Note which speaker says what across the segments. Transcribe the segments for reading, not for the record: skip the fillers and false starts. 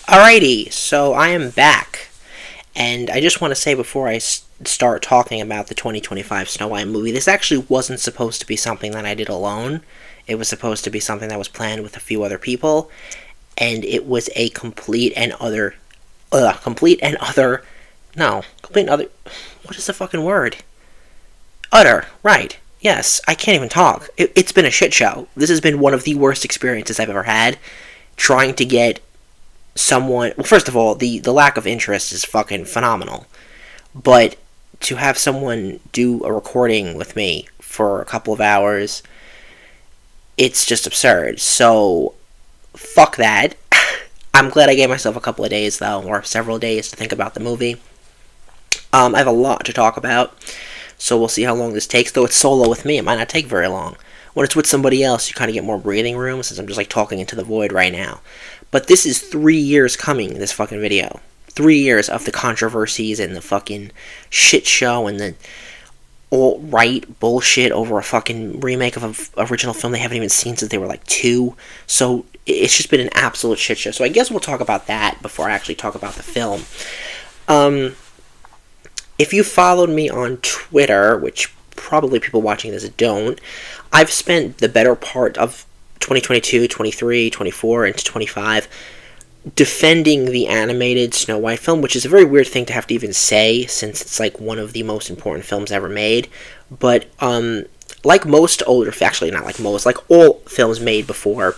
Speaker 1: Alrighty, so I am back, and I just want to say before I start talking about the 2025 Snow White movie, this actually wasn't supposed to be something that I did alone. It was supposed to be something that was planned with a few other people, and it was a complete and other, what is the fucking word? Utter, right. Yes, I can't even talk. It's been a shit show. This has been one of the worst experiences I've ever had, trying to get someone. Well, first of all, the lack of interest is fucking phenomenal. But to have someone do a recording with me for a couple of hours, it's just absurd. So, fuck that. I'm glad I gave myself a couple of days, though, or several days to think about the movie. I have a lot to talk about, so we'll see how long this takes. Though it's solo with me, it might not take very long. When it's with somebody else, you kind of get more breathing room, since I'm just like talking into the void right now. But this is 3 years coming, this fucking video. 3 years of the controversies and the fucking shit show and the alt-right bullshit over a fucking remake of an original film they haven't even seen since they were like 2. So it's just been an absolute shit show. So I guess we'll talk about that before I actually talk about the film. If you followed me on Twitter, which probably people watching this don't, I've spent the better part of 2022, 23, 24, into 25 defending the animated Snow White film, which is a very weird thing to have to even say since it's like one of the most important films ever made. But like most older, actually not like most, like all films made before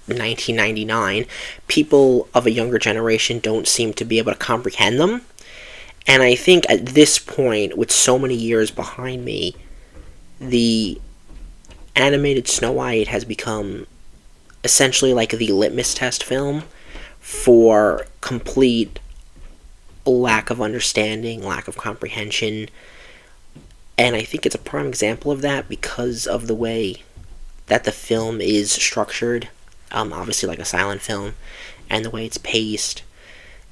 Speaker 1: 1999, people of a younger generation don't seem to be able to comprehend them. And I think at this point, with so many years behind me, the animated Snow White has become essentially like the litmus test film for complete lack of understanding, lack of comprehension. And I think it's a prime example of that because of the way that the film is structured, obviously like a silent film, and the way it's paced,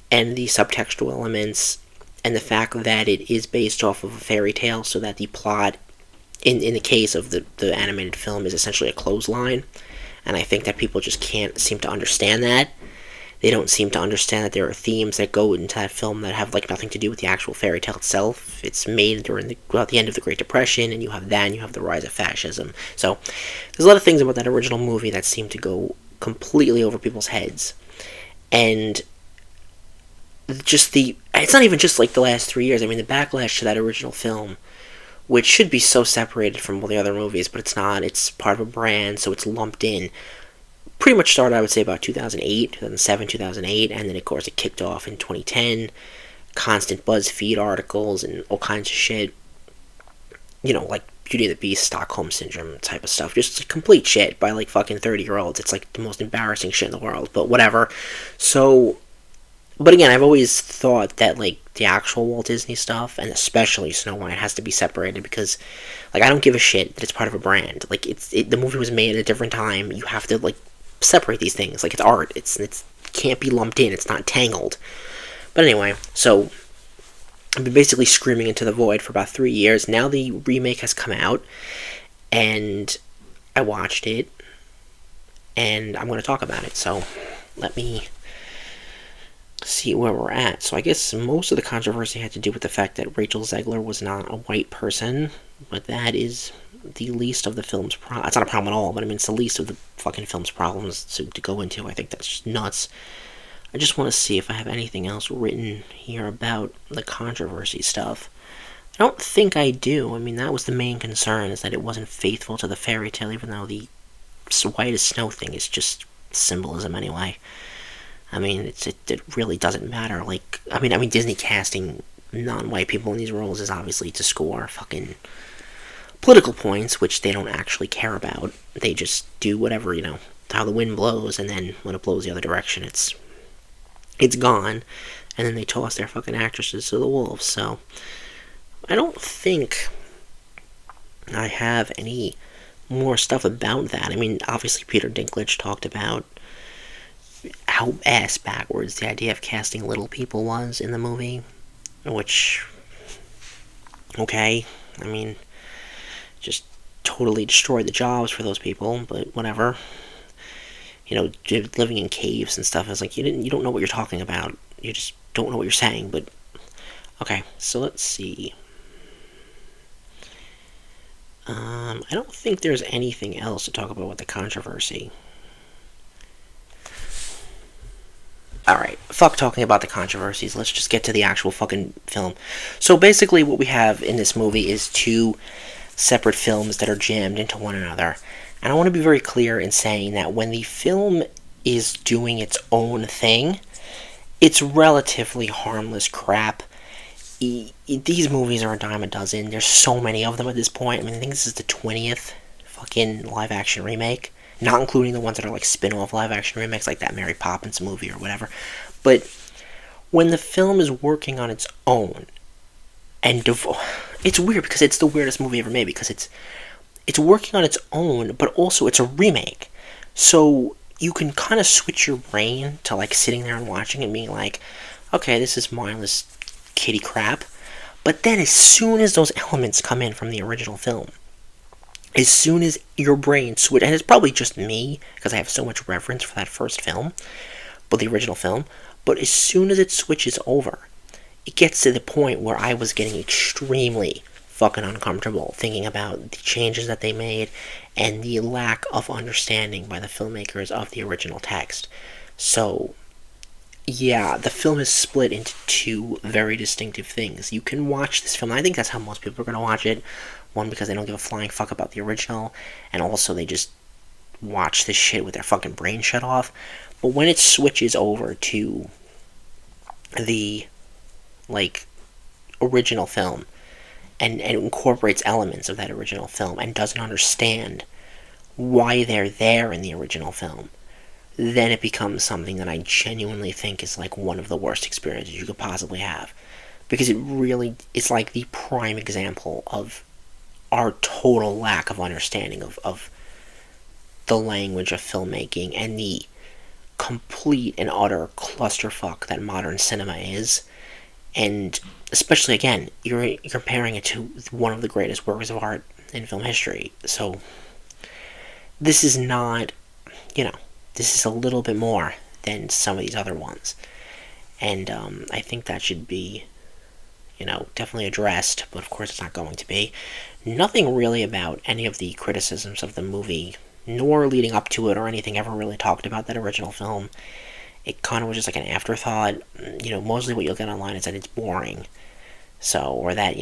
Speaker 1: and the subtextual elements, and the fact that it is based off of a fairy tale, so that the plot, in the case of the animated film, is essentially a clothesline. And I think that people just can't seem to understand that. They don't seem to understand that there are themes that go into that film that have like nothing to do with the actual fairy tale itself. It's made during the end of the Great Depression, and you have that, and you have the rise of fascism. So there's a lot of things about that original movie that seem to go completely over people's heads. And it's not even just like the last 3 years. I mean, the backlash to that original film, which should be so separated from all the other movies, but it's not. It's part of a brand, so it's lumped in. Pretty much started, I would say, about 2008, 2007, 2008, and then, of course, it kicked off in 2010. Constant BuzzFeed articles and all kinds of shit. You know, like Beauty and the Beast, Stockholm Syndrome type of stuff. Just complete shit by, like, fucking 30-year-olds. It's, like, the most embarrassing shit in the world, but whatever. So, but again, I've always thought that, like, the actual Walt Disney stuff, and especially Snow White, has to be separated because, like, I don't give a shit that it's part of a brand. Like, the movie was made at a different time. You have to, like, separate these things. Like, it's art. It can't be lumped in. It's not tangled. But anyway, so I've been basically screaming into the void for about 3 years. Now the remake has come out, and I watched it, and I'm going to talk about it. So let me see where we're at. So I guess most of the controversy had to do with the fact that Rachel Zegler was not a white person, but that is the least of the film's problems. It's not a problem at all, but I mean, it's the least of the fucking film's problems to go into. I think that's just nuts. I just want to see if I have anything else written here about the controversy stuff. I don't think I do. I mean, that was the main concern, is that it wasn't faithful to the fairy tale, even though the white as snow thing is just symbolism anyway. I mean, it really doesn't matter. Like, I mean, Disney casting non-white people in these roles is obviously to score fucking political points, which they don't actually care about. They just do whatever, how the wind blows, and then when it blows the other direction, it's gone, and then they toss their fucking actresses to the wolves. So I don't think I have any more stuff about that. I mean, obviously Peter Dinklage talked about how ass backwards the idea of casting little people was in the movie, which, okay, I mean, just totally destroyed the jobs for those people, but whatever. living in caves and stuff. It's like you don't know what you're talking about. You just don't know what you're saying. But okay, so let's see. I don't think there's anything else to talk about with the controversy. Alright, fuck talking about the controversies. Let's just get to the actual fucking film. So basically, what we have in this movie is two separate films that are jammed into one another. And I want to be very clear in saying that when the film is doing its own thing, it's relatively harmless crap. These movies are a dime a dozen. There's so many of them at this point. I mean, I think this is the 20th fucking live action remake. Not including the ones that are like spin off live action remakes, like that Mary Poppins movie or whatever. But when the film is working on its own, and it's weird because it's the weirdest movie ever made because it's working on its own, but also it's a remake. So you can kind of switch your brain to like sitting there and watching and being like, okay, this is mindless kiddie crap. But then as soon as those elements come in from the original film, as soon as your brain switch, and it's probably just me because I have so much reverence for that first film, but the original film, but as soon as it switches over, it gets to the point where I was getting extremely fucking uncomfortable thinking about the changes that they made and the lack of understanding by the filmmakers of the original text. So yeah, the film is split into two very distinctive things. You can watch this film, and I think that's how most people are going to watch it. One, because they don't give a flying fuck about the original, and also they just watch this shit with their fucking brain shut off. But when it switches over to the, like, original film, and incorporates elements of that original film, and doesn't understand why they're there in the original film, then it becomes something that I genuinely think is like one of the worst experiences you could possibly have. Because it's like the prime example of our total lack of understanding of the language of filmmaking and the complete and utter clusterfuck that modern cinema is. And especially, again, you're comparing it to one of the greatest works of art in film history. So this is not, this is a little bit more than some of these other ones. And I think that should be, definitely addressed, but of course it's not going to be. Nothing really about any of the criticisms of the movie, nor leading up to it or anything, ever really talked about that original film. It kind of was just like an afterthought. Mostly what you'll get online is that it's boring. So, or that,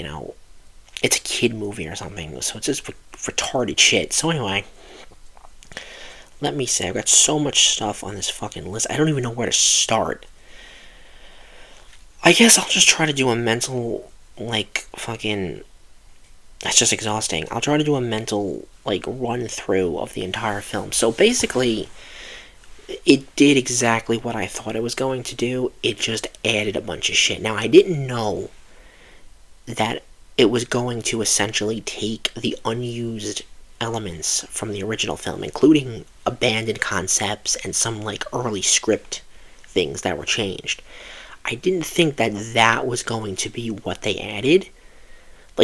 Speaker 1: it's a kid movie or something. So it's just retarded shit. So anyway, let me say, I've got so much stuff on this fucking list, I don't even know where to start. I guess I'll just try to do a mental, that's just exhausting. I'll try to do a mental, run through of the entire film. So basically, it did exactly what I thought it was going to do. It just added a bunch of shit. Now, I didn't know that it was going to essentially take the unused elements from the original film, including abandoned concepts and some, early script things that were changed. I didn't think that was going to be what they added.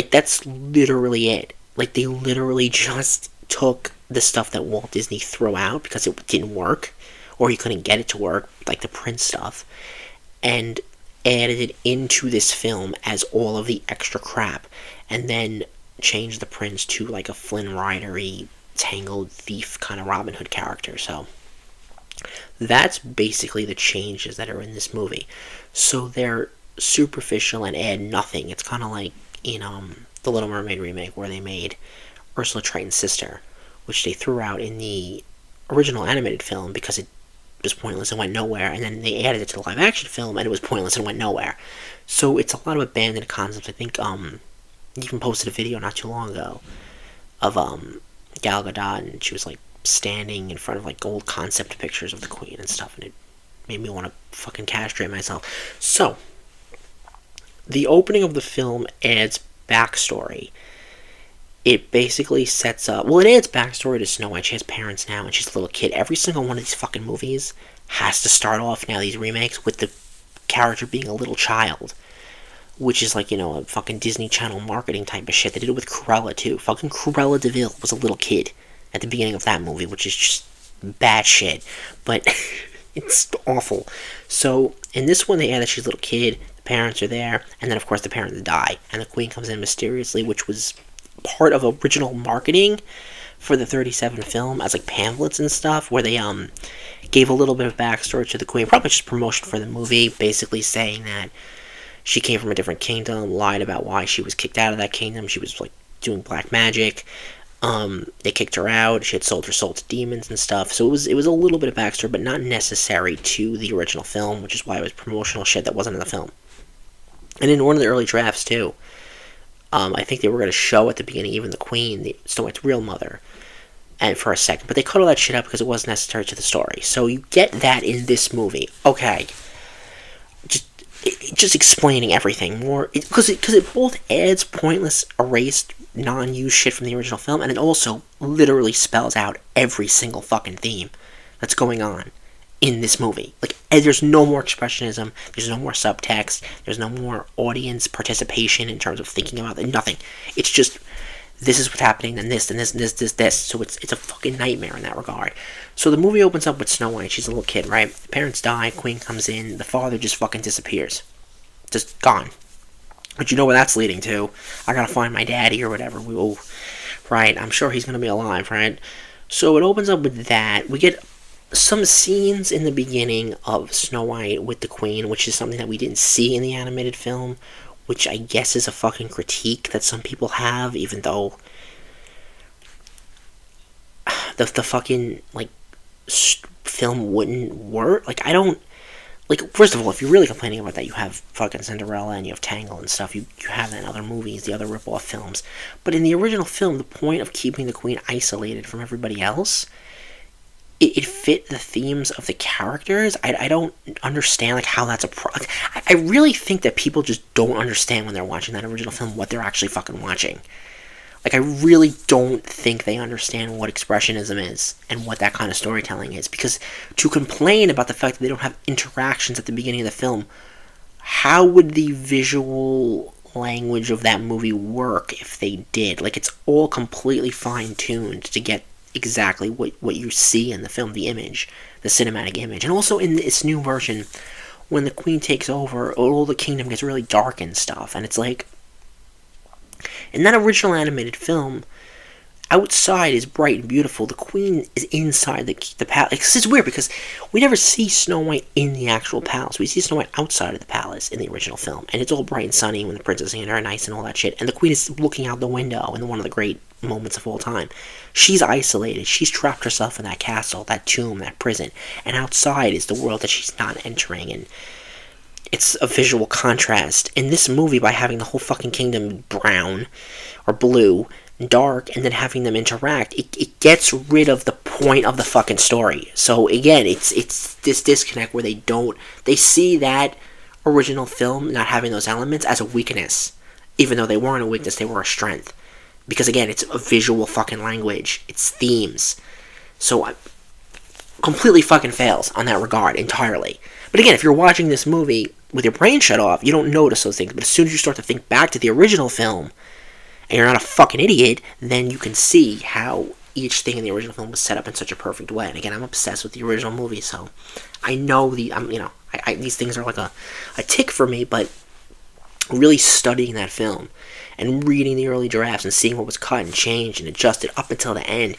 Speaker 1: That's literally it. They literally just took the stuff that Walt Disney threw out because it didn't work, or he couldn't get it to work, like the Prince stuff, and added it into this film as all of the extra crap, and then changed the Prince to, a Flynn Rider-y, tangled thief kind of Robin Hood character, so that's basically the changes that are in this movie. So they're superficial and add nothing. It's kind of like in the Little Mermaid remake where they made Ursula Triton's sister, which they threw out in the original animated film because it was pointless and went nowhere, and then they added it to the live action film and it was pointless and went nowhere. So it's a lot of abandoned concepts. I think you even posted a video not too long ago of Gal Gadot, and she was standing in front of old concept pictures of the Queen and stuff, and it made me want to fucking castrate myself. So the opening of the film adds backstory. It basically sets up... Well, it adds backstory to Snow White. She has parents now, and she's a little kid. Every single one of these fucking movies has to start off, now these remakes, with the character being a little child. Which is a fucking Disney Channel marketing type of shit. They did it with Cruella, too. Fucking Cruella de Vil was a little kid at the beginning of that movie, which is just batshit, but it's awful. So in this one, they add that she's a little kid. The parents are there, and then of course the parents die, and the queen comes in mysteriously, which was part of original marketing for the 37 film as like pamphlets and stuff, where they gave a little bit of backstory to the queen, probably just promotion for the movie, basically saying that she came from a different kingdom, lied about why she was kicked out of that kingdom. She was like doing black magic. They kicked her out. She had sold her soul to demons and stuff. So it was a little bit of backstory, but not necessary to the original film, which is why it was promotional shit that wasn't in the film. And in one of the early drafts too, I think they were going to show at the beginning even the queen, the Snow White's real mother, and for a second, but they cut all that shit out because it wasn't necessary to the story. So you get that in this movie. Okay, just explaining everything more, because it both adds pointless, erased, non-used shit from the original film, and it also literally spells out every single fucking theme that's going on in this movie. Like, there's no more expressionism, there's no more subtext, there's no more audience participation in terms of thinking about it, nothing. It's just, this is what's happening, then this, and this, and this. So it's a fucking nightmare in that regard. So the movie opens up with Snow White. She's a little kid, right? The parents die, Queen comes in, the father just fucking disappears. Just gone. But you know where that's leading to. I gotta find my daddy or whatever. Right, I'm sure he's gonna be alive, right? So it opens up with that. We get some scenes in the beginning of Snow White with the Queen, which is something that we didn't see in the animated film, which I guess is a fucking critique that some people have, even though the fucking, like, film wouldn't work. Like, I don't, like, first of all, if you're really complaining about that, you have fucking Cinderella and you have Tangle and stuff. You have that in other movies, the other rip-off films. But in the original film, the point of keeping the Queen isolated from everybody else, it fit the themes of the characters. I don't understand, like, how that's like, I really think that people just don't understand when they're watching that original film what they're actually fucking watching. Like, I really don't think they understand what expressionism is and what that kind of storytelling is. Because to complain about the fact that they don't have interactions at the beginning of the film, how would the visual language of that movie work if they did? Like, it's all completely fine-tuned to get exactly what you see in the film, the image, the cinematic image. And also in this new version, when the Queen takes over, all the kingdom gets really dark and stuff. And it's like, in that original animated film, outside is bright and beautiful. The Queen is inside the palace. It's weird because we never see Snow White in the actual palace. We see Snow White outside of the palace in the original film. And it's all bright and sunny when the princess and her are nice and all that shit. And the Queen is looking out the window in one of the great moments of all time. She's isolated. She's trapped herself in that castle, that tomb, that prison. And outside is the world that she's not entering. And it's a visual contrast. In this movie, by having the whole fucking kingdom brown or blue, dark, and then having them interact, it gets rid of the point of the fucking story. So again, it's this disconnect where they see that original film not having those elements as a weakness, even though they weren't a weakness, they were a strength. Because again, it's a visual fucking language, it's themes. So completely fucking fails on that regard entirely. But again, if you're watching this movie with your brain shut off, you don't notice those things. But as soon as you start to think back to the original film, and you're not a fucking idiot, then you can see how each thing in the original film was set up in such a perfect way. And again, I'm obsessed with the original movie, so I know these things are like a tick for me. But really studying that film and reading the early drafts and seeing what was cut and changed and adjusted up until the end,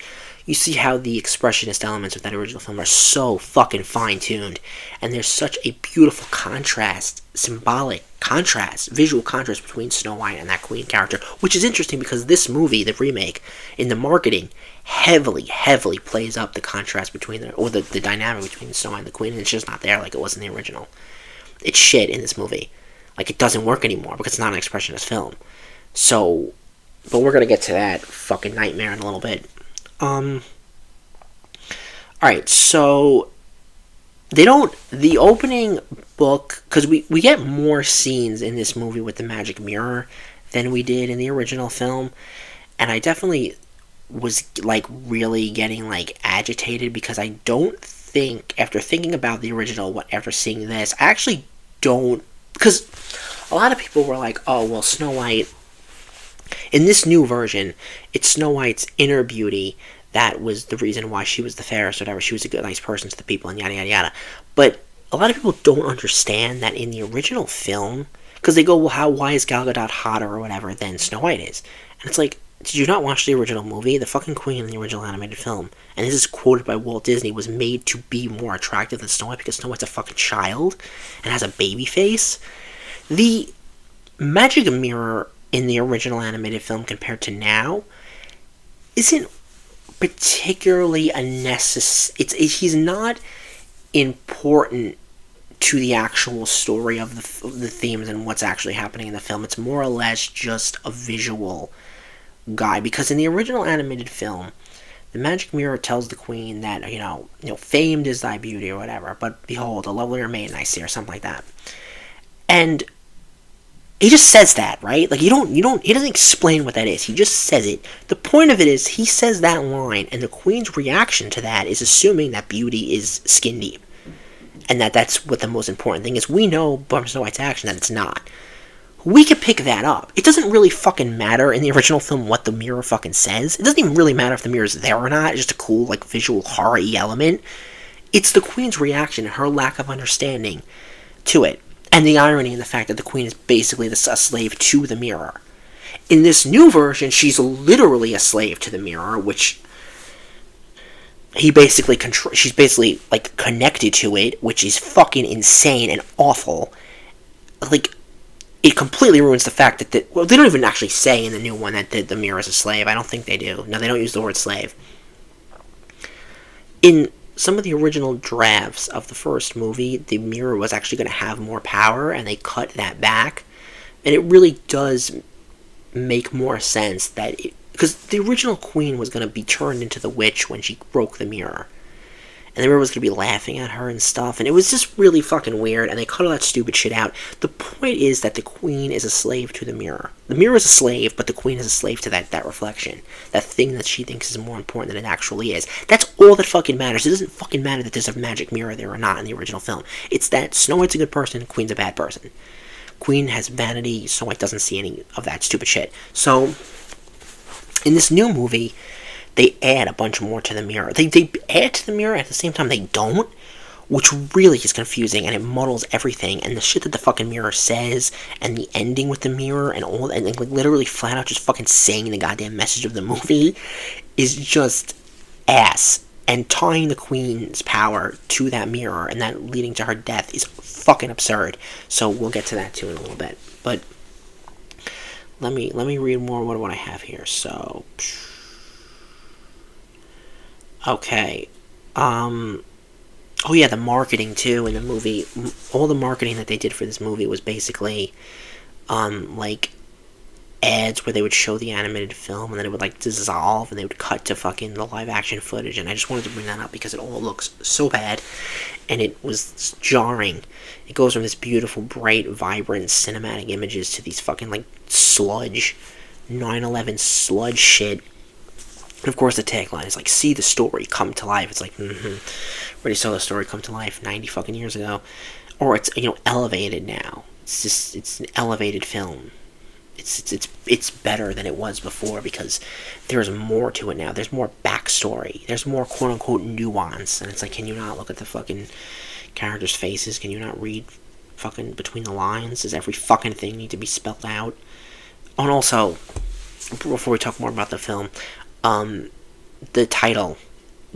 Speaker 1: you see how the expressionist elements of that original film are so fucking fine-tuned. And there's such a beautiful contrast, symbolic contrast, visual contrast between Snow White and that Queen character, which is interesting because this movie, the remake, in the marketing, heavily plays up the contrast between the dynamic between Snow White and the Queen, and it's just not there like it was in the original. It's shit in this movie. Like, it doesn't work anymore because it's not an expressionist film. So, but we're gonna get to that fucking nightmare in a little bit. Alright, so the opening book, because we get more scenes in this movie with the magic mirror than we did in the original film, and I definitely was, like, really getting, like, agitated because I don't think, after thinking about the original, after seeing this, I actually don't, because a lot of people were like, oh, well, Snow White, in this new version, it's Snow White's inner beauty that was the reason why she was the fairest, or whatever. She was a good, nice person to the people, and yada yada yada. But a lot of people don't understand that in the original film, because they go, well, why is Gal Gadot hotter or whatever than Snow White is? And it's like, did you not watch the original movie? The fucking queen in the original animated film, and this is quoted by Walt Disney, was made to be more attractive than Snow White because Snow White's a fucking child and has a baby face. The magic mirror in the original animated film compared to now isn't particularly a he's not important to the actual story of the themes and what's actually happening in the film. It's more or less just a visual guy, because in the original animated film, the magic mirror tells the queen that famed is thy beauty or whatever, but behold, a lovelier maiden I see, or something like that. And he just says that, right? Like, he doesn't explain what that is. He just says it. The point of it is, he says that line, and the queen's reaction to that is assuming that beauty is skin deep. And that's what the most important thing is. We know from Snow White's action that it's not. We could pick that up. It doesn't really fucking matter in the original film what the mirror fucking says. It doesn't even really matter if the mirror's there or not. It's just a cool, like, visual horror-y element. It's the queen's reaction and her lack of understanding to it. And the irony in the fact that the queen is basically a slave to the mirror. In this new version, she's literally a slave to the mirror, which she's basically, like, connected to it, which is fucking insane and awful. Like, it completely ruins the fact that they don't even actually say in the new one that the mirror is a slave. I don't think they do. No, they don't use the word slave. In some of the original drafts of the first movie, the mirror was actually going to have more power, and they cut that back. And it really does make more sense that because the original queen was going to be turned into the witch when she broke the mirror. And the mirror was going to be laughing at her and stuff, and it was just really fucking weird, and they cut all that stupid shit out. The point is that the queen is a slave to the mirror. The mirror is a slave, but the queen is a slave to that reflection. That thing that she thinks is more important than it actually is. That's all that fucking matters. It doesn't fucking matter that there's a magic mirror there or not in the original film. It's that Snow White's a good person, Queen's a bad person. Queen has vanity, Snow White doesn't see any of that stupid shit. So, in this new movie, they add a bunch more to the mirror. They add to the mirror, at the same time they don't, which really is confusing, and it muddles everything, and the shit that the fucking mirror says, and the ending with the mirror, and all, and like literally flat out just fucking saying the goddamn message of the movie, is just ass. And tying the queen's power to that mirror, and that leading to her death, is fucking absurd. So we'll get to that too in a little bit. But let me read more what I have here. So, okay. Oh yeah, the marketing too in the movie. All the marketing that they did for this movie was basically, like, ads where they would show the animated film and then it would, like, dissolve and they would cut to fucking the live action footage. And I just wanted to bring that up because it all looks so bad and it was jarring. It goes from this beautiful, bright, vibrant, cinematic images to these fucking, like, sludge, 9/11 sludge shit. And of course the tagline is like, see the story come to life. It's like, already saw the story come to life 90 fucking years ago. Or it's, elevated now. It's an elevated film. It's better than it was before because there's more to it now. There's more backstory. There's more quote unquote nuance. And it's like, can you not look at the fucking characters' faces? Can you not read fucking between the lines? Does every fucking thing need to be spelled out? Oh, and also, before we talk more about the film, the title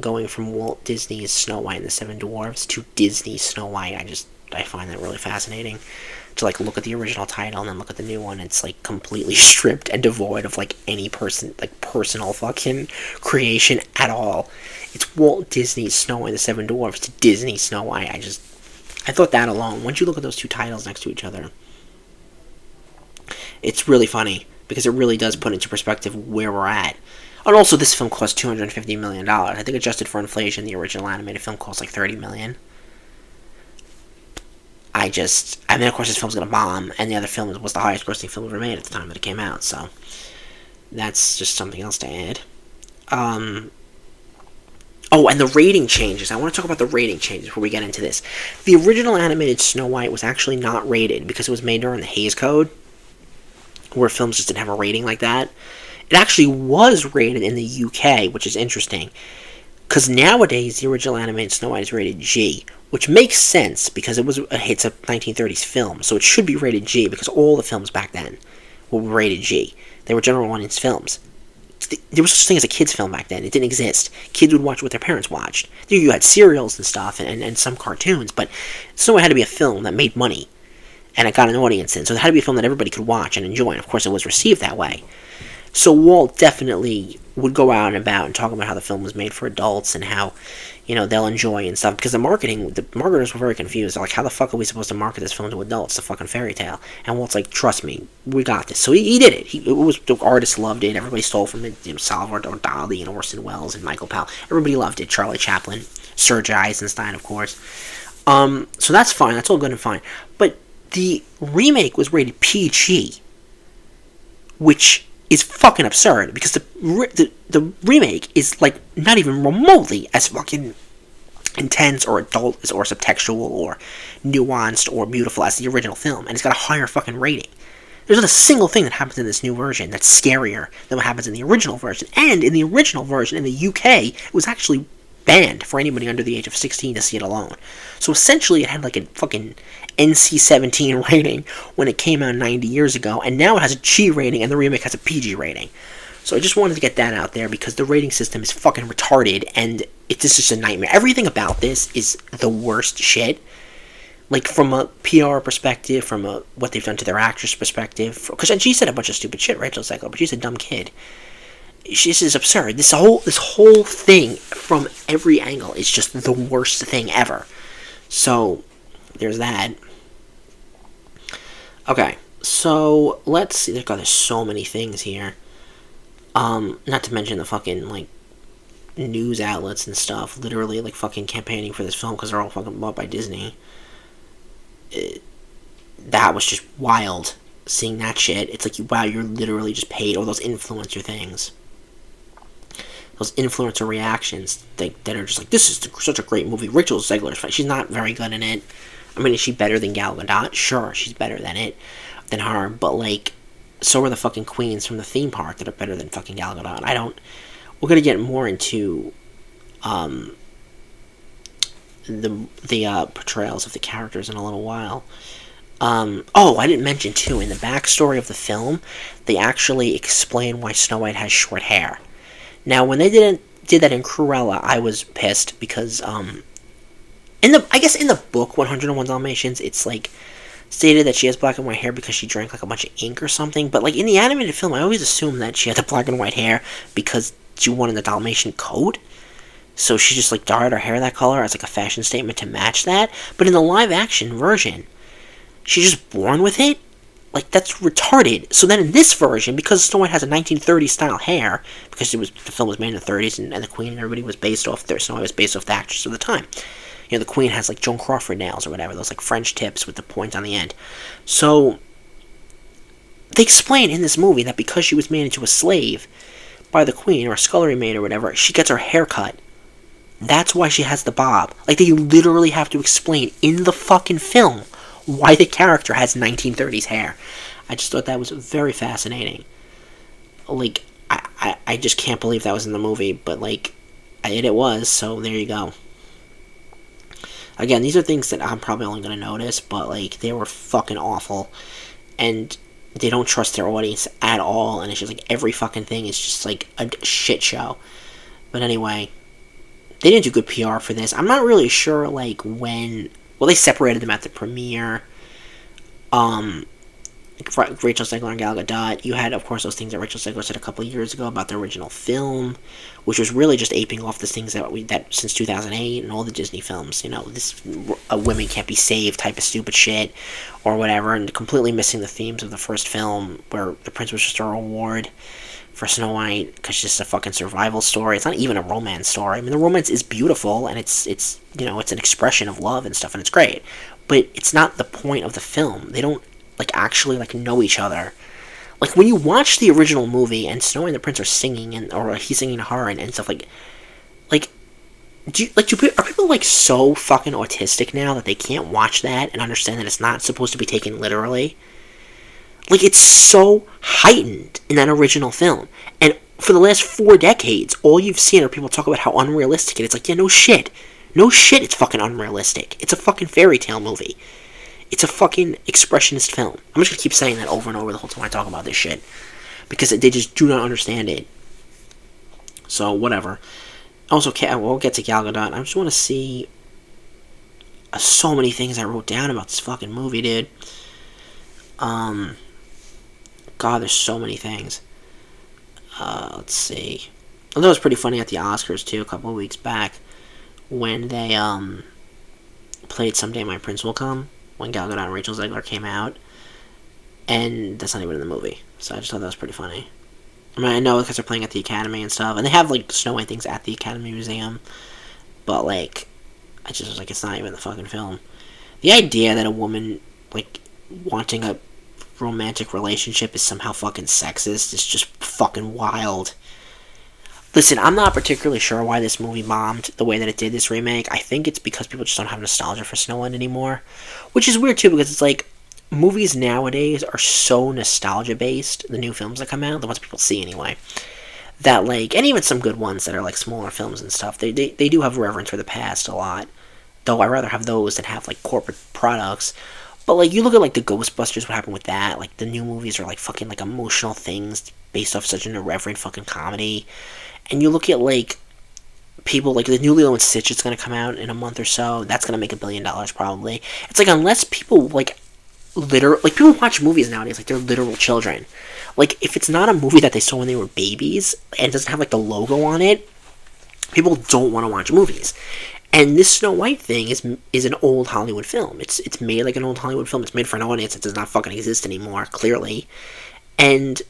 Speaker 1: going from Walt Disney's Snow White and the Seven Dwarfs to Disney's Snow White, I find that really fascinating. To, like, look at the original title and then look at the new one, it's, like, completely stripped and devoid of, like, any personal fucking creation at all. It's Walt Disney's Snow White and the Seven Dwarfs to Disney Snow White. I thought that alone, once you look at those two titles next to each other, it's really funny, because it really does put into perspective where we're at. And also, this film cost $250 million. I think adjusted for inflation, the original animated film cost like $30 million. Of course, this film's gonna bomb, and the other film was the highest grossing film ever made at the time that it came out, so that's just something else to add. Oh, and the rating changes. I want to talk about the rating changes before we get into this. The original animated Snow White was actually not rated because it was made during the Hays Code, where films just didn't have a rating like that. It actually was rated in the UK, which is interesting. Because nowadays, the original animated Snow White is rated G, which makes sense because it's a 1930s film, so it should be rated G because all the films back then were rated G. They were general audience films. There was such a thing as a kids' film back then. It didn't exist. Kids would watch what their parents watched. You had serials and stuff and some cartoons, but Snow White had to be a film that made money and it got an audience in. So it had to be a film that everybody could watch and enjoy, and of course it was received that way. So Walt definitely would go out and about and talk about how the film was made for adults and how, they'll enjoy and stuff. Because the marketers were very confused. They're like, how the fuck are we supposed to market this film to adults? It's a fucking fairy tale. And Walt's like, trust me, we got this. So he did it. The artists loved it. Everybody stole from it. Salvador Dali and Orson Welles and Michael Powell. Everybody loved it. Charlie Chaplin, Serge Eisenstein, of course. So that's fine. That's all good and fine. But the remake was rated PG, which is fucking absurd because the remake is like not even remotely as fucking intense or adult or subtextual or nuanced or beautiful as the original film, and it's got a higher fucking rating. There's not a single thing that happens in this new version that's scarier than what happens in the original version. And in the original version in the UK, it was actually banned for anybody under the age of 16 to see it alone. So essentially it had like a fucking NC-17 rating when it came out 90 years ago, and now it has a G rating and the remake has a PG rating. So I just wanted to get that out there because the rating system is fucking retarded and it's just a nightmare. Everything about this is the worst shit. Like from a PR perspective, from what they've done to their actress perspective. Because she said a bunch of stupid shit, Rachel Zegler, but she's a dumb kid. This is absurd. This whole thing from every angle is just the worst thing ever. So there's that. Okay, so let's see. God, there's so many things here. Not to mention the fucking like news outlets and stuff, literally like fucking campaigning for this film because they're all fucking bought by Disney. That was just wild. Seeing that shit, it's like, wow, you're literally just paid. All those influencer things. Those influencer reactions that are just like, this is such a great movie. Rachel Zegler's fine. She's not very good in it. I mean, is she better than Gal Gadot? Sure, she's better than her, but like, so are the fucking queens from the theme park that are better than fucking Gal Gadot. We're gonna get more into, the portrayals of the characters in a little while. I didn't mention too, in the backstory of the film, they actually explain why Snow White has short hair. Now, when they did that in Cruella, I was pissed because, in the book 101 Dalmatians, it's like stated that she has black and white hair because she drank like a bunch of ink or something. But like in the animated film, I always assumed that she had the black and white hair because she wanted the Dalmatian coat. So she just like dyed her hair that color as like a fashion statement to match that. But in the live action version, she's just born with it. Like, that's retarded. So then in this version, because Snow White has a 1930s style hair, because the film was made in the 30s, and the Queen and everybody was based off Snow White was based off the actress of the time. The Queen has like Joan Crawford nails or whatever, those like French tips with the point on the end. So they explain in this movie that because she was made into a slave by the Queen or a scullery maid or whatever, she gets her hair cut. That's why she has the bob. Like, they literally have to explain in the fucking film why the character has 1930s hair. I just thought that was very fascinating. Like, I just can't believe that was in the movie, but like, it was, so there you go. Again, these are things that I'm probably only going to notice, but like, they were fucking awful. And they don't trust their audience at all, and it's just like, every fucking thing is just like a shit show. But anyway, they didn't do good PR for this. I'm not really sure, like, when... Well, they separated them at the premiere. Rachel Zegler and Gal Gadot. You had, of course, those things that Rachel Zegler said a couple of years ago about the original film, which was really just aping off the things that since 2008 and all the Disney films, this women can't be saved type of stupid shit, or whatever, and completely missing the themes of the first film, where the prince was just a reward for Snow White, because it's just a fucking survival story. It's not even a romance story. I mean, the romance is beautiful, and it's it's an expression of love and stuff, and it's great. But it's not the point of the film. They don't, like, actually, like, know each other. Like, when you watch the original movie, and Snow White and the Prince are singing, or he's singing to her, and stuff, are people, like, so fucking autistic now that they can't watch that and understand that it's not supposed to be taken literally? Like, it's so heightened in that original film. And for the last 4 decades, all you've seen are people talk about how unrealistic it is. It's like, yeah, no shit. No shit, it's fucking unrealistic. It's a fucking fairy tale movie. It's a fucking expressionist film. I'm just gonna keep saying that over and over the whole time I talk about this shit. Because they just do not understand it. So, whatever. Also, we'll get to Gal Gadot. I just want to see so many things I wrote down about this fucking movie, dude. God, there's so many things. Let's see. I thought it was pretty funny at the Oscars, too, a couple of weeks back, when they, played Someday My Prince Will Come, when Gal Gadot and Rachel Zegler came out, and that's not even in the movie. So I just thought that was pretty funny. I mean, I know because they're playing at the Academy and stuff, and they have, like, Snow White things at the Academy Museum, but, like, I just was like, it's not even the fucking film. The idea that a woman, like, wanting a romantic relationship is somehow fucking sexist is just fucking wild. Listen, I'm not particularly sure why this movie bombed the way that it did, this remake. I think it's because people just don't have nostalgia for Snow White anymore. Which is weird, too, because it's like, movies nowadays are so nostalgia-based, the new films that come out, the ones people see anyway, that, like, and even some good ones that are, like, smaller films and stuff, they do have reverence for the past a lot. Though I'd rather have those than have, like, corporate products. But, like, you look at, like, the Ghostbusters, what happened with that. Like, the new movies are, like, fucking, like, emotional things based off such an irreverent fucking comedy. And you look at, like, people, like, the new Lilo and Stitch is going to come out in a month or so. That's going to make $1 billion, probably. It's, like, unless people, like, like, people watch movies nowadays like they're literal children. Like, if it's not a movie that they saw when they were babies, and it doesn't have, like, the logo on it, people don't want to watch movies. And this Snow White thing is an old Hollywood film. It's made like an old Hollywood film. It's made for an audience that does not fucking exist anymore, clearly. And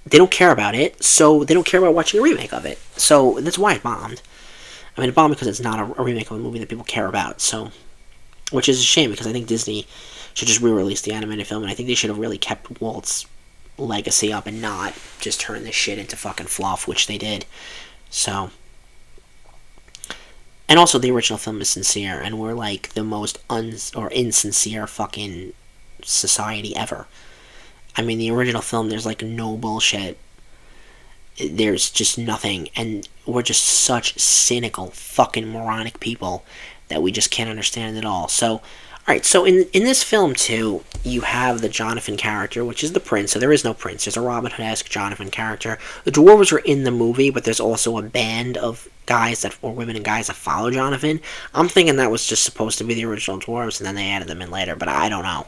Speaker 1: they don't care about it, so they don't care about watching a remake of it. So that's why it bombed. I mean, it bombed because it's not a remake of a movie that people care about, so... Which is a shame, because I think Disney should just re-release the animated film, and I think they should have really kept Walt's legacy up and not just turn this shit into fucking fluff, which they did. So... And also, the original film is sincere, and we're, like, the most insincere fucking society ever. I mean, the original film, there's, like, no bullshit. There's just nothing, and we're just such cynical, fucking moronic people that we just can't understand it at all. So, alright, so in this film, too, you have the Jonathan character, which is the prince, so there is no prince. There's a Robin Hood-esque Jonathan character. The dwarves are in the movie, but there's also a band of guys or women and guys that follow Jonathan. I'm thinking that was just supposed to be the original dwarves, and then they added them in later, but I don't know.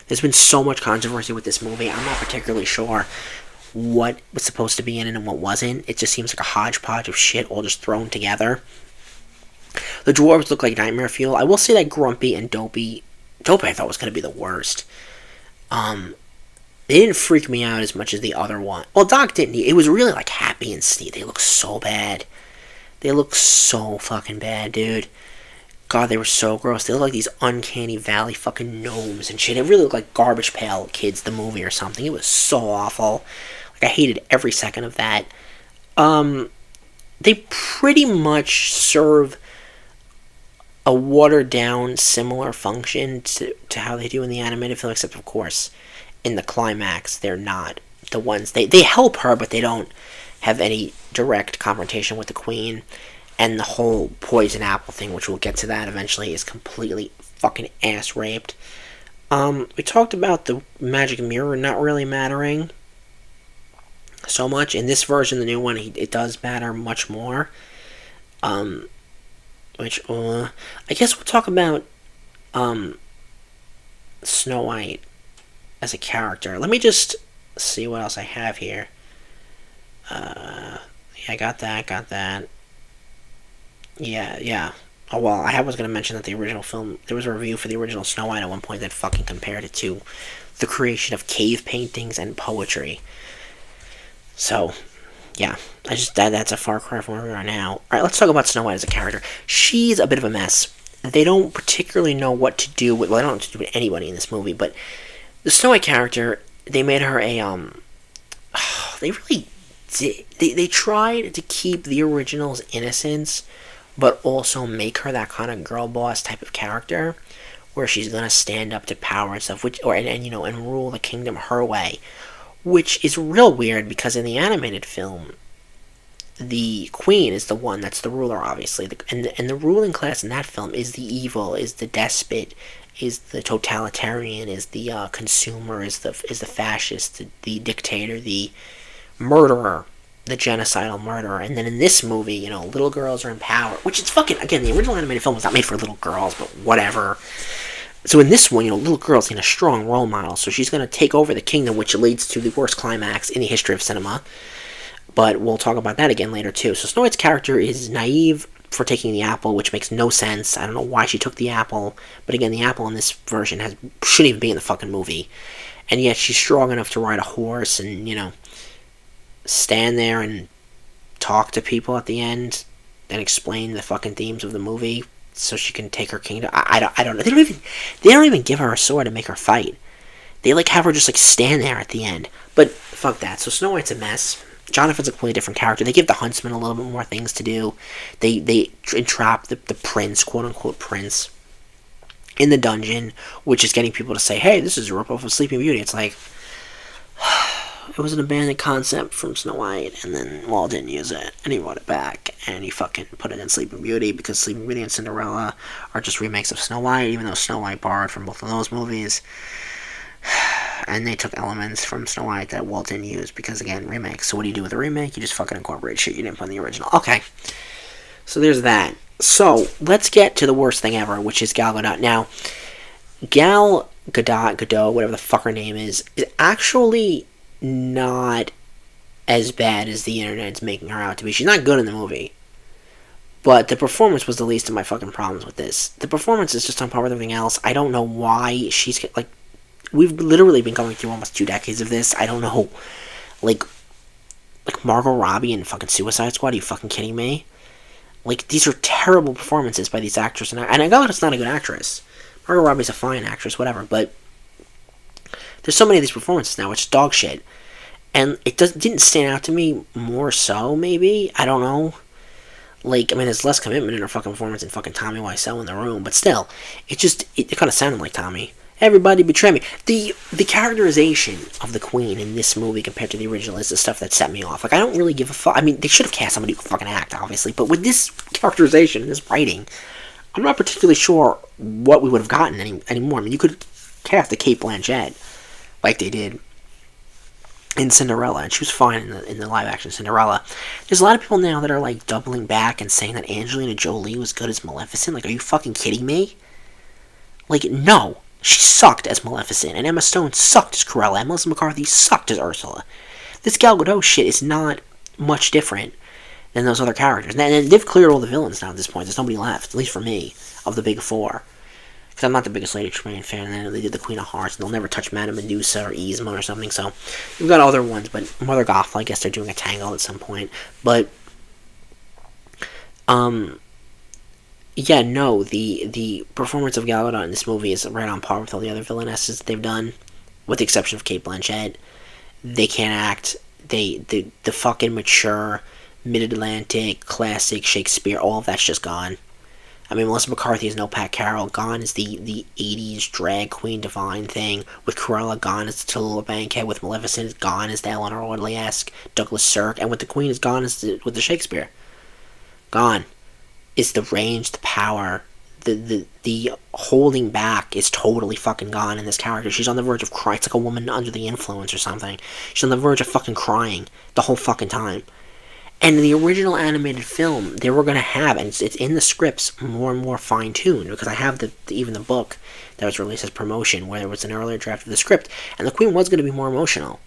Speaker 1: There's been so much controversy with this movie, I'm not particularly sure what was supposed to be in it and what wasn't. It just seems like a hodgepodge of shit all just thrown together. The dwarves look like nightmare fuel. I will say that Grumpy and Dopey I thought was going to be the worst. They didn't freak me out as much as the other one. Well, Doc didn't. It was really, like, Happy and Steve. They look so bad. They look so fucking bad, dude. God, they were so gross. They look like these uncanny valley fucking gnomes and shit. It really looked like Garbage Pail Kids, the movie or something. It was so awful. Like, I hated every second of that. They pretty much serve a watered-down, similar function to how they do in the animated film, except, of course, in the climax, they're not the ones... They help her, but they don't have any direct confrontation with the queen. And the whole poison apple thing, which we'll get to that eventually, is completely fucking ass-raped. We talked about the magic mirror not really mattering so much. In this version, the new one, it does matter much more. Which, I guess we'll talk about, Snow White as a character. Let me just see what else I have here. Yeah, I got that. Yeah. Oh, well, I was going to mention that the original film, there was a review for the original Snow White at one point that fucking compared it to the creation of cave paintings and poetry. So, yeah, that's a far cry from where we are now. Alright, let's talk about Snow White as a character. She's a bit of a mess. They don't particularly know what to do with, well, they don't know what to do with anybody in this movie, but the Snow White character, they made her a, they really did, they tried to keep the original's innocence, but also make her that kind of girl boss type of character, where she's gonna stand up to power and stuff, and rule the kingdom her way, which is real weird because in the animated film, the queen is the one that's the ruler, obviously, and the ruling class in that film is the evil, is the despot, is the totalitarian, is the consumer, is the fascist, the dictator, the murderer, the genocidal murderer. And then in this movie, little girls are in power, which is fucking, again, the original animated film was not made for little girls, but whatever. So in this one, little girls need a strong role model, so she's going to take over the kingdom, which leads to the worst climax in the history of cinema. But we'll talk about that again later too. So Snow White's character is naive for taking the apple, which makes no sense. I don't know why she took the apple, but again, the apple in this version shouldn't even be in the fucking movie. And yet she's strong enough to ride a horse and, stand there and talk to people at the end and explain the fucking themes of the movie so she can take her kingdom. I don't know. They don't even give her a sword to make her fight. They have her just stand there at the end. But fuck that. So Snow White's a mess. Jonathan's a completely different character. They give the huntsman a little bit more things to do. They entrap the prince, quote-unquote prince, in the dungeon, which is getting people to say, hey, this is a ripoff of Sleeping Beauty. It's like, it was an abandoned concept from Snow White, and then Walt didn't use it, and he brought it back, and he fucking put it in Sleeping Beauty, because Sleeping Beauty and Cinderella are just remakes of Snow White, even though Snow White borrowed from both of those movies. And they took elements from Snow White that Walt didn't use because, again, remakes. So what do you do with a remake? You just fucking incorporate shit you didn't put in the original. Okay. So there's that. So let's get to the worst thing ever, which is Gal Gadot. Now, Gal Gadot, whatever the fuck her name is actually not as bad as the internet's making her out to be. She's not good in the movie. But the performance was the least of my fucking problems with this. The performance is just on par with everything else. I don't know why she's, we've literally been going through almost 2 decades of this. I don't know. Like Margot Robbie in fucking Suicide Squad, are you fucking kidding me? These are terrible performances by these actors. And I know it's not a good actress. Margot Robbie's a fine actress, whatever. But there's so many of these performances now, it's dog shit. And it didn't stand out to me more so, maybe. I don't know. There's less commitment in her fucking performance than fucking Tommy Wiseau in The Room. But still, it kind of sounded like Tommy. Everybody betray me. The characterization of the Queen in this movie compared to the original is the stuff that set me off. I don't really give a fuck. They should have cast somebody who could fucking act, obviously. But with this characterization and this writing, I'm not particularly sure what we would have gotten anymore. You could cast a Cate Blanchett like they did in Cinderella, and she was fine in the live-action Cinderella. There's a lot of people now that are, doubling back and saying that Angelina Jolie was good as Maleficent. Are you fucking kidding me? No. She sucked as Maleficent, and Emma Stone sucked as Cruella, and Melissa McCarthy sucked as Ursula. This Gal Gadot shit is not much different than those other characters. And they've cleared all the villains now at this point. There's nobody left, at least for me, of the big 4. Because I'm not the biggest Lady Tremaine fan, and I know they did the Queen of Hearts, and they'll never touch Madame Medusa or Yzma or something, so we've got other ones, but Mother Gothel, I guess they're doing a Tangle at some point. But, yeah, no, the performance of Gal Gadot in this movie is right on par with all the other villainesses that they've done, with the exception of Cate Blanchett. They can't act. The fucking mature, mid-Atlantic, classic Shakespeare, all of that's just gone. Melissa McCarthy is no Pat Carroll. Gone is the 80s drag queen divine thing. With Cruella, gone is the Tallulah Bankhead. With Maleficent, gone is the Eleanor Audley-esque Douglas Sirk. And with the Queen, is gone is with the Shakespeare. Gone. Is the range, the power, the holding back is totally fucking gone in this character. She's on the verge of crying. It's like a woman under the influence or something. She's on the verge of fucking crying the whole fucking time. And in the original animated film, they were going to have, and it's in the scripts, more and more fine-tuned, because I have even the book that was released as promotion, where there was an earlier draft of the script, and the Queen was going to be more emotional.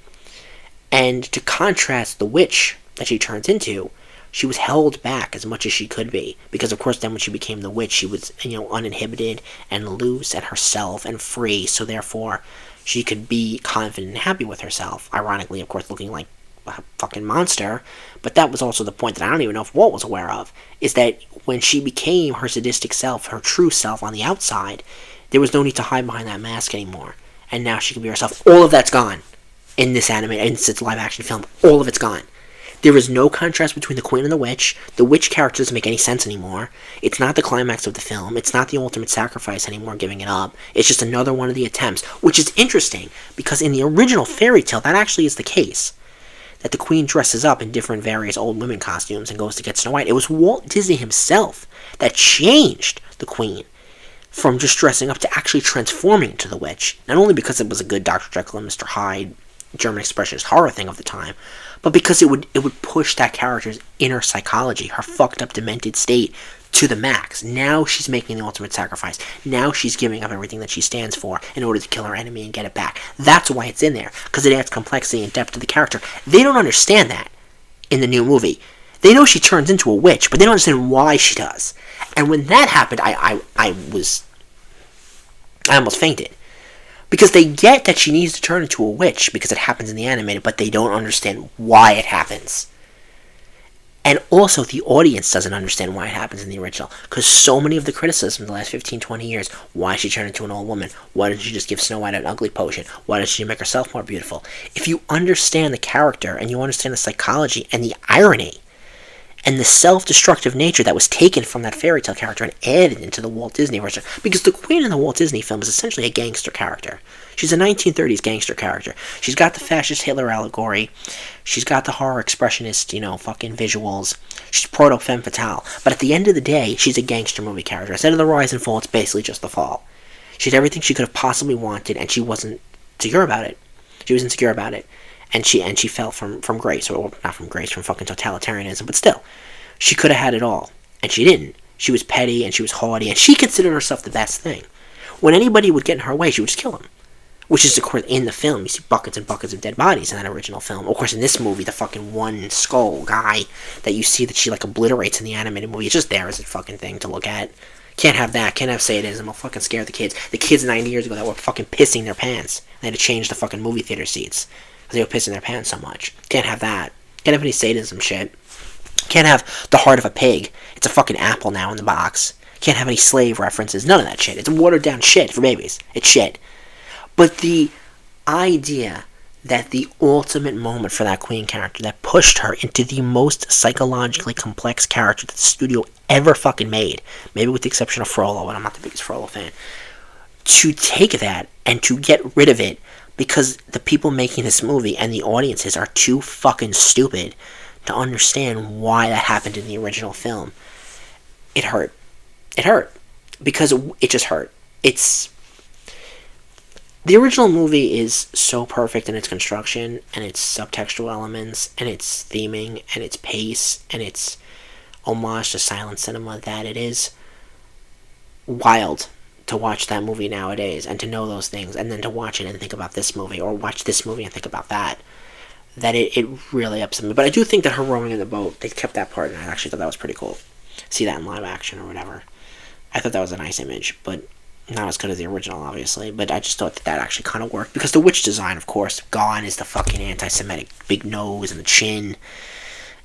Speaker 1: And to contrast the witch that she turns into, she was held back as much as she could be, because of course then when she became the witch, she was, uninhibited and loose and herself and free, so therefore she could be confident and happy with herself. Ironically, of course, looking like a fucking monster, but that was also the point that I don't even know if Walt was aware of, is that when she became her sadistic self, her true self on the outside, there was no need to hide behind that mask anymore, and now she can be herself. All of that's gone in this live action film. All of it's gone. There is no contrast between the Queen and the Witch. The Witch character doesn't make any sense anymore. It's not the climax of the film. It's not the ultimate sacrifice anymore, giving it up. It's just another one of the attempts, which is interesting, because in the original fairy tale, that actually is the case. That the Queen dresses up in different various old women costumes and goes to get Snow White. It was Walt Disney himself that changed the Queen from just dressing up to actually transforming into the witch. Not only because it was a good Dr. Jekyll and Mr. Hyde German expressionist horror thing of the time, but because it would push that character's inner psychology, her fucked up, demented state, to the max. Now she's making the ultimate sacrifice. Now she's giving up everything that she stands for in order to kill her enemy and get it back. That's why it's in there, because it adds complexity and depth to the character. They don't understand that in the new movie. They know she turns into a witch, but they don't understand why she does. And when that happened, I almost fainted. Because they get that she needs to turn into a witch because it happens in the animated, but they don't understand why it happens. And also, the audience doesn't understand why it happens in the original. Because so many of the criticism in the last 15, 20 years, why she turned into an old woman? Why didn't she just give Snow White an ugly potion? Why didn't she make herself more beautiful? If you understand the character, and you understand the psychology, and the irony, and the self-destructive nature that was taken from that fairy tale character and added into the Walt Disney version. Because the Queen in the Walt Disney film is essentially a gangster character. She's a 1930s gangster character. She's got the fascist Hitler allegory. She's got the horror expressionist, fucking visuals. She's proto-femme fatale. But at the end of the day, she's a gangster movie character. Instead of the rise and fall, it's basically just the fall. She had everything she could have possibly wanted, and she wasn't insecure about it. She was insecure about it. And she fell from grace, or not from grace, from fucking totalitarianism, but still, she could have had it all, and she didn't. She was petty, and she was haughty, and she considered herself the best thing. When anybody would get in her way, she would just kill them. Which is, of course, in the film, you see buckets and buckets of dead bodies in that original film. Of course, in this movie, the fucking one skull guy that you see that she, obliterates in the animated movie, it's just there as a fucking thing to look at. Can't have that. Can't have sadism. It'll fucking scare the kids. The kids 90 years ago that were fucking pissing their pants. They had to change the fucking movie theater seats. They were pissing their pants so much. Can't have that. Can't have any sadism shit. Can't have the heart of a pig. It's a fucking apple now in the box. Can't have any slave references. None of that shit. It's watered down shit for babies. It's shit. But the idea that the ultimate moment for that Queen character that pushed her into the most psychologically complex character that the studio ever fucking made, maybe with the exception of Frollo, and I'm not the biggest Frollo fan, to take that and to get rid of it because the people making this movie and the audiences are too fucking stupid to understand why that happened in the original film. It hurt. It hurt. Because it just hurt. The original movie is so perfect in its construction, and its subtextual elements, and its theming, and its pace, and its homage to silent cinema, that it is wild to watch that movie nowadays, and to know those things, and then to watch it and think about this movie, or watch this movie and think about that. That it really upset me. But I do think that her rowing in the boat, they kept that part, and I actually thought that was pretty cool. See that in live action or whatever. I thought that was a nice image, but not as good as the original, obviously. But I just thought that actually kind of worked. Because the witch design, of course, gone is the fucking anti-Semitic big nose and the chin.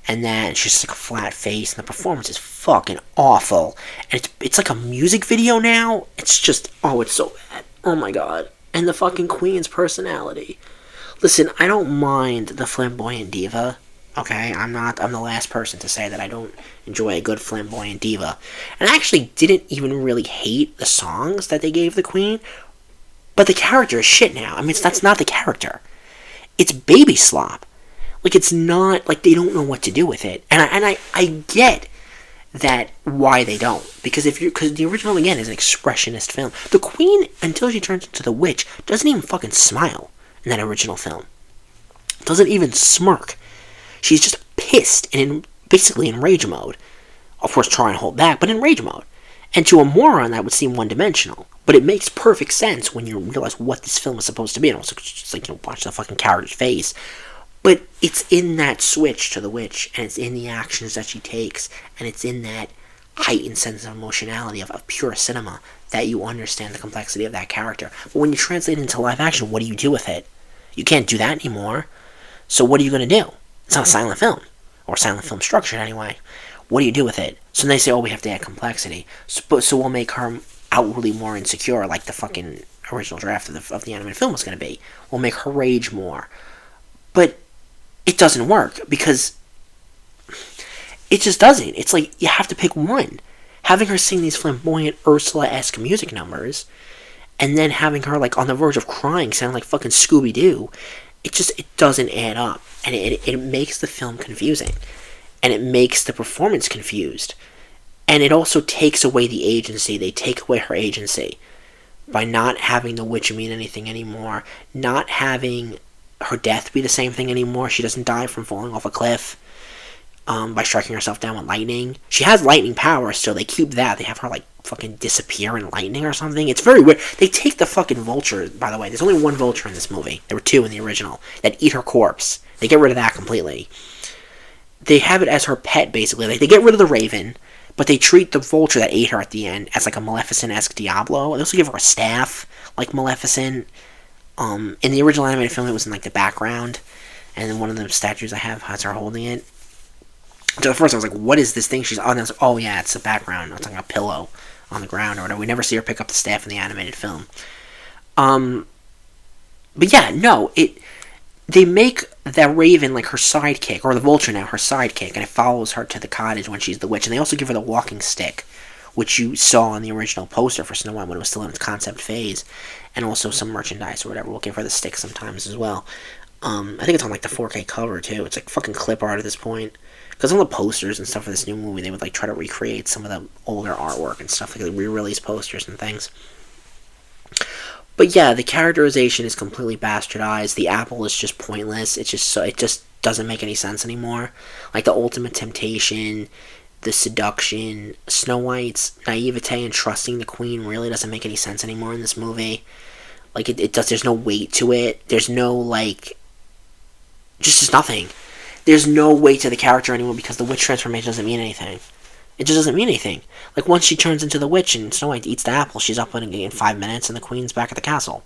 Speaker 1: And then she's just like a flat face. And the performance is fucking awful. And it's like a music video now. It's just, it's so bad. Oh my god. And the fucking Queen's personality. Listen, I don't mind the flamboyant diva. Okay, I'm the last person to say that I don't enjoy a good flamboyant diva. And I actually didn't even really hate the songs that they gave the Queen, but the character is shit now. I mean, that's not the character. It's baby slop. It's not, they don't know what to do with it. And I get that why they don't. Because the original, again, is an expressionist film. The Queen, until she turns into the witch, doesn't even fucking smile in that original film. Doesn't even smirk. She's just pissed and basically in rage mode. Of course, try and hold back, but in rage mode. And to a moron, that would seem one-dimensional. But it makes perfect sense when you realize what this film is supposed to be. And also, just watch the fucking character's face. But it's in that switch to the witch, and it's in the actions that she takes, and it's in that heightened sense of emotionality of pure cinema that you understand the complexity of that character. But when you translate it into live action, what do you do with it? You can't do that anymore. So what are you going to do? It's not a silent film, or silent film structure anyway. What do you do with it? So they say, we have to add complexity. So we'll make her outwardly more insecure, like the fucking original draft of the animated film was going to be. We'll make her rage more. But it doesn't work, because It just doesn't. It's like, you have to pick one. Having her sing these flamboyant Ursula-esque music numbers, and then having her, like, on the verge of crying, sounding like fucking Scooby-Doo, it doesn't add up. And it makes the film confusing. And it makes the performance confused. And it also takes away the agency. They take away her agency by not having the witch mean anything anymore, not having her death be the same thing anymore. She doesn't die from falling off a cliff, by striking herself down with lightning. She has lightning power, so they keep that. They have her, like, fucking disappear in lightning or something. It's very weird. They take the fucking vulture, by the way. There's only one vulture in this movie. There were two in the original, that eat her corpse. They get rid of that completely. They have it as her pet, basically. Like, they get rid of the raven, but they treat the vulture that ate her at the end as, like, a Maleficent-esque Diablo. They also give her a staff, like Maleficent. In the original animated film, it was in, like, the background, and then one of the statues I have has her holding it. So at first I was like, what is this thing she's on? And I was like, oh yeah, it's the background. It's like a pillow on the ground or whatever. We never see her pick up the staff in the animated film. But yeah, no, they make that raven like her sidekick, or the vulture now, her sidekick, and it follows her to the cottage when she's the witch. And they also give her the walking stick, which you saw on the original poster for Snow White when it was still in its concept phase, and also some merchandise or whatever. We'll give her the stick sometimes as well. I think it's on like the 4K cover too. It's like fucking clip art at this point. Because on the posters and stuff for this new movie, they would like try to recreate some of the older artwork and stuff, like the re-release posters and things. But yeah, the characterization is completely bastardized. The apple is just pointless. It just doesn't make any sense anymore. Like the ultimate temptation, the seduction, Snow White's naivete and trusting the queen really doesn't make any sense anymore in this movie. Like it does. There's no weight to it. There's no like, just nothing. There's no weight to the character anymore because the witch transformation doesn't mean anything. It just doesn't mean anything. Like, once she turns into the witch and Snow White eats the apple, she's up in 5 minutes and the queen's back at the castle.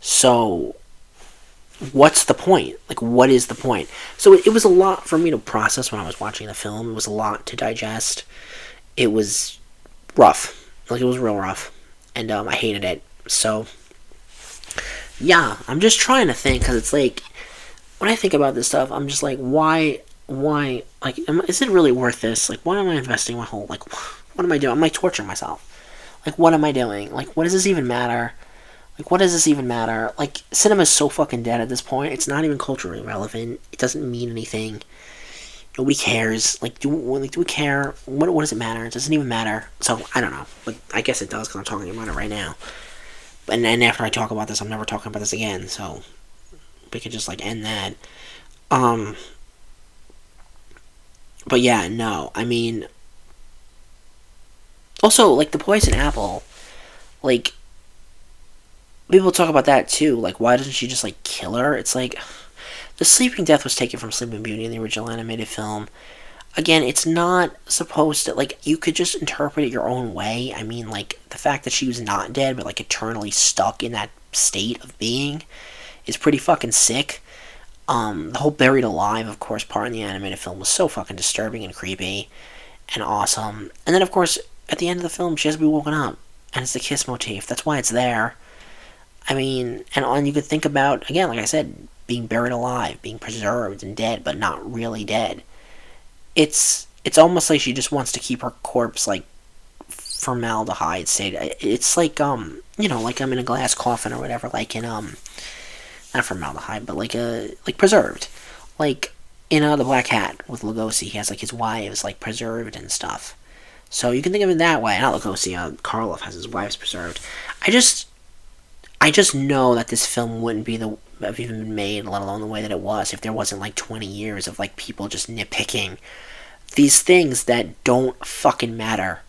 Speaker 1: So, what's the point? Like, what is the point? So, it was a lot for me to process when I was watching the film. It was a lot to digest. It was rough. Like, it was real rough. And I hated it. So, yeah, I'm just trying to think, because it's like, when I think about this stuff, I'm just like, why, like, is it really worth this? Like, why am I investing my whole, like, what am I doing? I'm, like, torturing myself. Like, what am I doing? Like, what does this even matter? Like, what does this even matter? Like, cinema's so fucking dead at this point. It's not even culturally relevant. It doesn't mean anything. Nobody cares. Like, do we care? What does it matter? It doesn't even matter. So, I don't know. But I guess it does because I'm talking about it right now. And then after I talk about this, I'm never talking about this again, so we could just, like, end that. But yeah, no, I mean, also, like, the poison apple, like, people talk about that, too, like, why doesn't she just, like, kill her? It's like, the Sleeping Death was taken from Sleeping Beauty in the original animated film. Again, it's not supposed to, like, you could just interpret it your own way. I mean, like, the fact that she was not dead, but, like, eternally stuck in that state of being is pretty fucking sick. The whole buried alive, of course, part in the animated film was so fucking disturbing and creepy and awesome. And then, of course, at the end of the film, she has to be woken up. And it's the kiss motif. That's why it's there. I mean, and you could think about, again, like I said, being buried alive, being preserved and dead, but not really dead. It's almost like she just wants to keep her corpse, like, formaldehyde state. It's like, like I'm in a glass coffin or whatever, like in, not formaldehyde, but like preserved, like in the Black Hat with Lugosi. He has like his wives like preserved and stuff. So you can think of it that way. Not Lugosi. Karloff has his wives preserved. I just know that this film wouldn't be have even been made, let alone the way that it was, if there wasn't like 20 years of like people just nitpicking these things that don't fucking matter.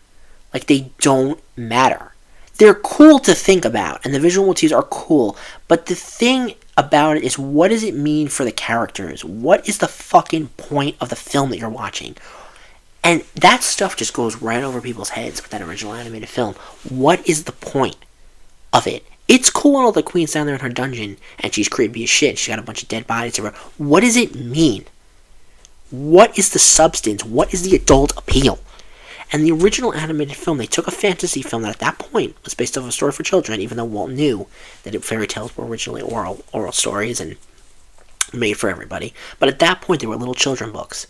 Speaker 1: Like, they don't matter. They're cool to think about, and the visual motifs are cool, but the thing about it is, what does it mean for the characters? What is the fucking point of the film that you're watching? And that stuff just goes right over people's heads with that original animated film. What is the point of it? It's cool when all the queen's down there in her dungeon, and she's creepy as shit. She's got a bunch of dead bodies around. What does it mean? What is the substance? What is the adult appeal? And the original animated film, they took a fantasy film that at that point was based off a story for children, even though Walt knew that fairy tales were originally oral stories and made for everybody. But at that point, they were little children books.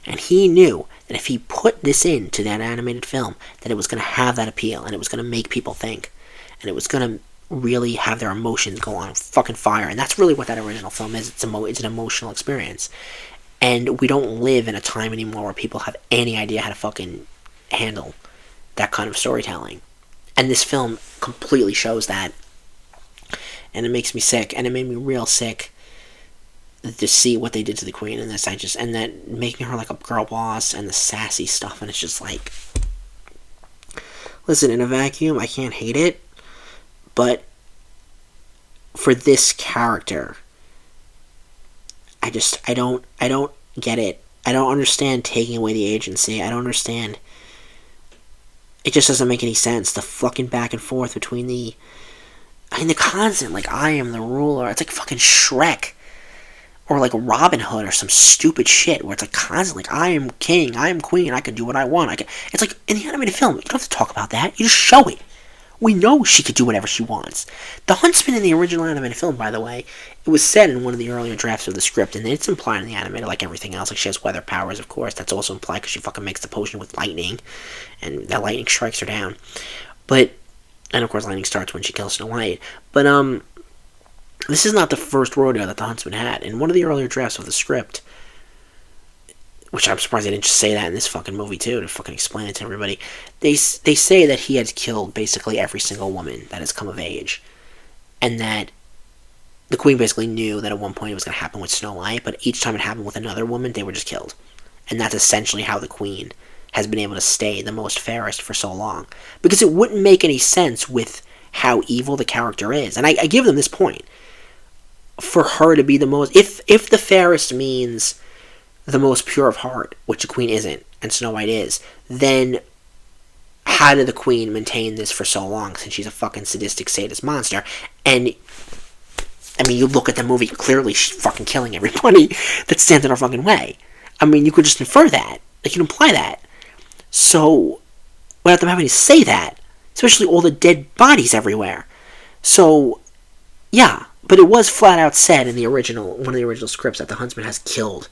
Speaker 1: And he knew that if he put this into that animated film, that it was going to have that appeal, and it was going to make people think, and it was going to really have their emotions go on fucking fire. And that's really what that original film is. It's an emotional experience. And we don't live in a time anymore where people have any idea how to fucking handle that kind of storytelling. And this film completely shows that. And it makes me sick. And it made me real sick to see what they did to the queen in this. And that making her like a girl boss and the sassy stuff. And it's just like, listen, in a vacuum, I can't hate it. But for this character, I don't get it. I don't understand taking away the agency. I don't understand. It just doesn't make any sense. The fucking back and forth between the constant, like, I am the ruler. It's like fucking Shrek. Or like Robin Hood or some stupid shit where it's like constantly like, I am king, I am queen, I can do what I want. It's like, in the animated film, you don't have to talk about that. You just show it. We know she could do whatever she wants. The Huntsman in the original animated film, by the way, it was said in one of the earlier drafts of the script, and it's implied in the animated like everything else. Like, she has weather powers, of course. That's also implied because she fucking makes the potion with lightning, and that lightning strikes her down. But, and of course lightning starts when she kills Snow White. But, this is not the first rodeo that the Huntsman had. In one of the earlier drafts of the script, which I'm surprised they didn't just say that in this fucking movie too, to fucking explain it to everybody. They say that he had killed basically every single woman that has come of age. And that the queen basically knew that at one point it was going to happen with Snow White, but each time it happened with another woman, they were just killed. And that's essentially how the queen has been able to stay the most fairest for so long. Because it wouldn't make any sense with how evil the character is. And I give them this point. For her to be the most... If the fairest means the most pure of heart, which the queen isn't, and Snow White is, then how did the queen maintain this for so long, since she's a fucking sadistic sadist monster? And I mean, you look at the movie, clearly she's fucking killing everybody that stands in her fucking way. I mean, you could just infer that. Like, you can imply that. So, without them having to say that, especially all the dead bodies everywhere. So, yeah, but it was flat out said in one of the original scripts that the Huntsman has killed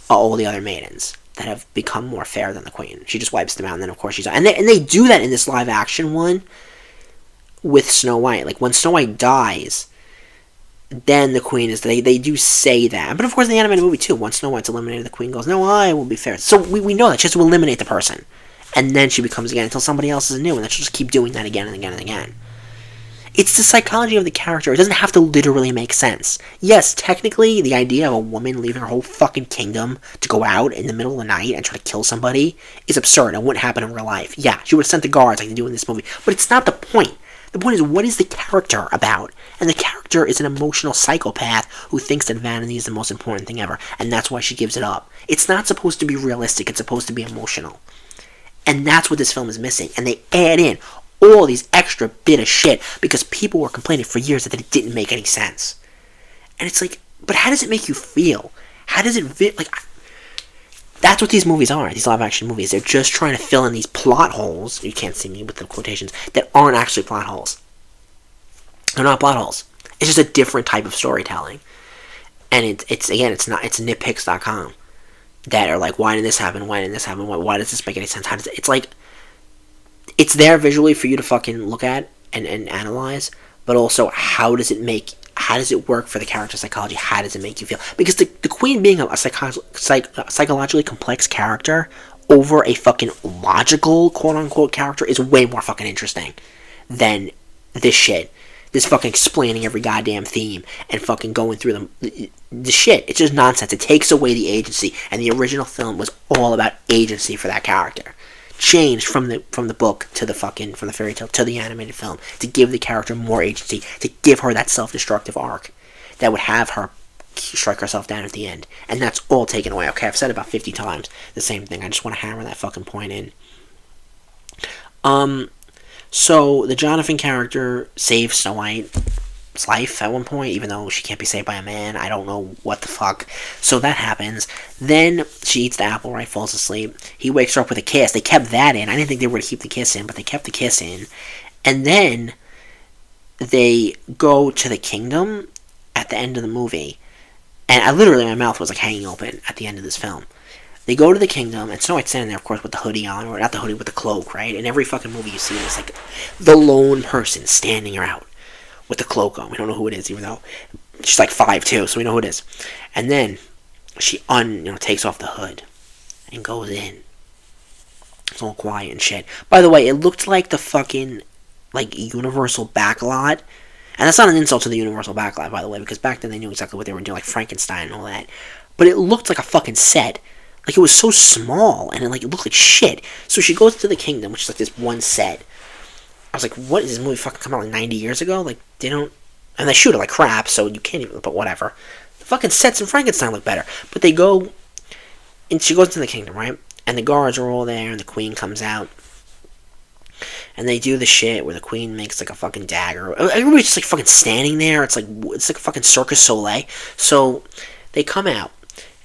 Speaker 1: all the other maidens that have become more fair than the queen. She just wipes them out, and then of course she's... And they do that in this live action one with Snow White. Like, when Snow White dies, then the queen is... They do say that. But of course in the animated movie too, once Snow White's eliminated, the queen goes, no, I will be fair. So we know that she has to eliminate the person. And then she becomes again until somebody else is new, and then she'll just keep doing that again and again and again. It's the psychology of the character. It doesn't have to literally make sense. Yes, technically, the idea of a woman leaving her whole fucking kingdom to go out in the middle of the night and try to kill somebody is absurd. It wouldn't happen in real life. Yeah, she would have sent the guards like they do in this movie. But it's not the point. The point is, what is the character about? And the character is an emotional psychopath who thinks that vanity is the most important thing ever. And that's why she gives it up. It's not supposed to be realistic. It's supposed to be emotional. And that's what this film is missing. And they add in all these extra bit of shit because people were complaining for years that it didn't make any sense. And it's like, but how does it make you feel? How does it like? That's what these movies are. These live action movies. They're just trying to fill in these plot holes. You can't see me with the quotations that aren't actually plot holes. They're not plot holes. It's just a different type of storytelling. And it's nitpicks.com that are like, why did this happen? Why didn't this happen? Why does this make any sense? It's like, it's there visually for you to fucking look at and analyze, but also how does it work for the character psychology? How does it make you feel? Because the queen being a psychologically complex character over a fucking logical quote-unquote character is way more fucking interesting than this shit. This fucking explaining every goddamn theme and fucking going through the shit. It's just nonsense. It takes away the agency, and the original film was all about agency for that character. Changed from the book to the fucking, from the fairy tale to the animated film, to give the character more agency, to give her that self-destructive arc that would have her strike herself down at the end. And that's all taken away. Okay, I've said it about 50 times the same thing. I just want to hammer that fucking point in. So the Jonathan character saves Snow White's life at one point, even though she can't be saved by a man. I don't know what the fuck. So that happens. Then she eats the apple, right? Falls asleep. He wakes her up with a kiss. They kept that in. I didn't think they were going to keep the kiss in, but they kept the kiss in. And then they go to the kingdom at the end of the movie. And my mouth was like hanging open at the end of this film. They go to the kingdom, and Snow White's standing there, of course, with the hoodie on, or not the hoodie, with the cloak, right? In every fucking movie you see, it's like the lone person standing out with the cloak on. We don't know who it is, even though she's like 5'2", so we know who it is. And then she takes off the hood and goes in. It's all quiet and shit. By the way, it looked like the fucking like Universal backlot. And that's not an insult to the Universal backlot, by the way, because back then they knew exactly what they were doing, like Frankenstein and all that. But it looked like a fucking set. Like, it was so small, and it looked like shit. So she goes to the kingdom, which is like this one set. I was like, what, is this movie fucking come out like 90 years ago? Like, they don't... And they shoot it like crap, so you can't even... But whatever. The fucking sets in Frankenstein look better. But they go... And she goes into the kingdom, right? And the guards are all there, and the queen comes out. And they do the shit where the queen makes like a fucking dagger. Everybody's just like fucking standing there. It's like a fucking Circus Soleil. So they come out,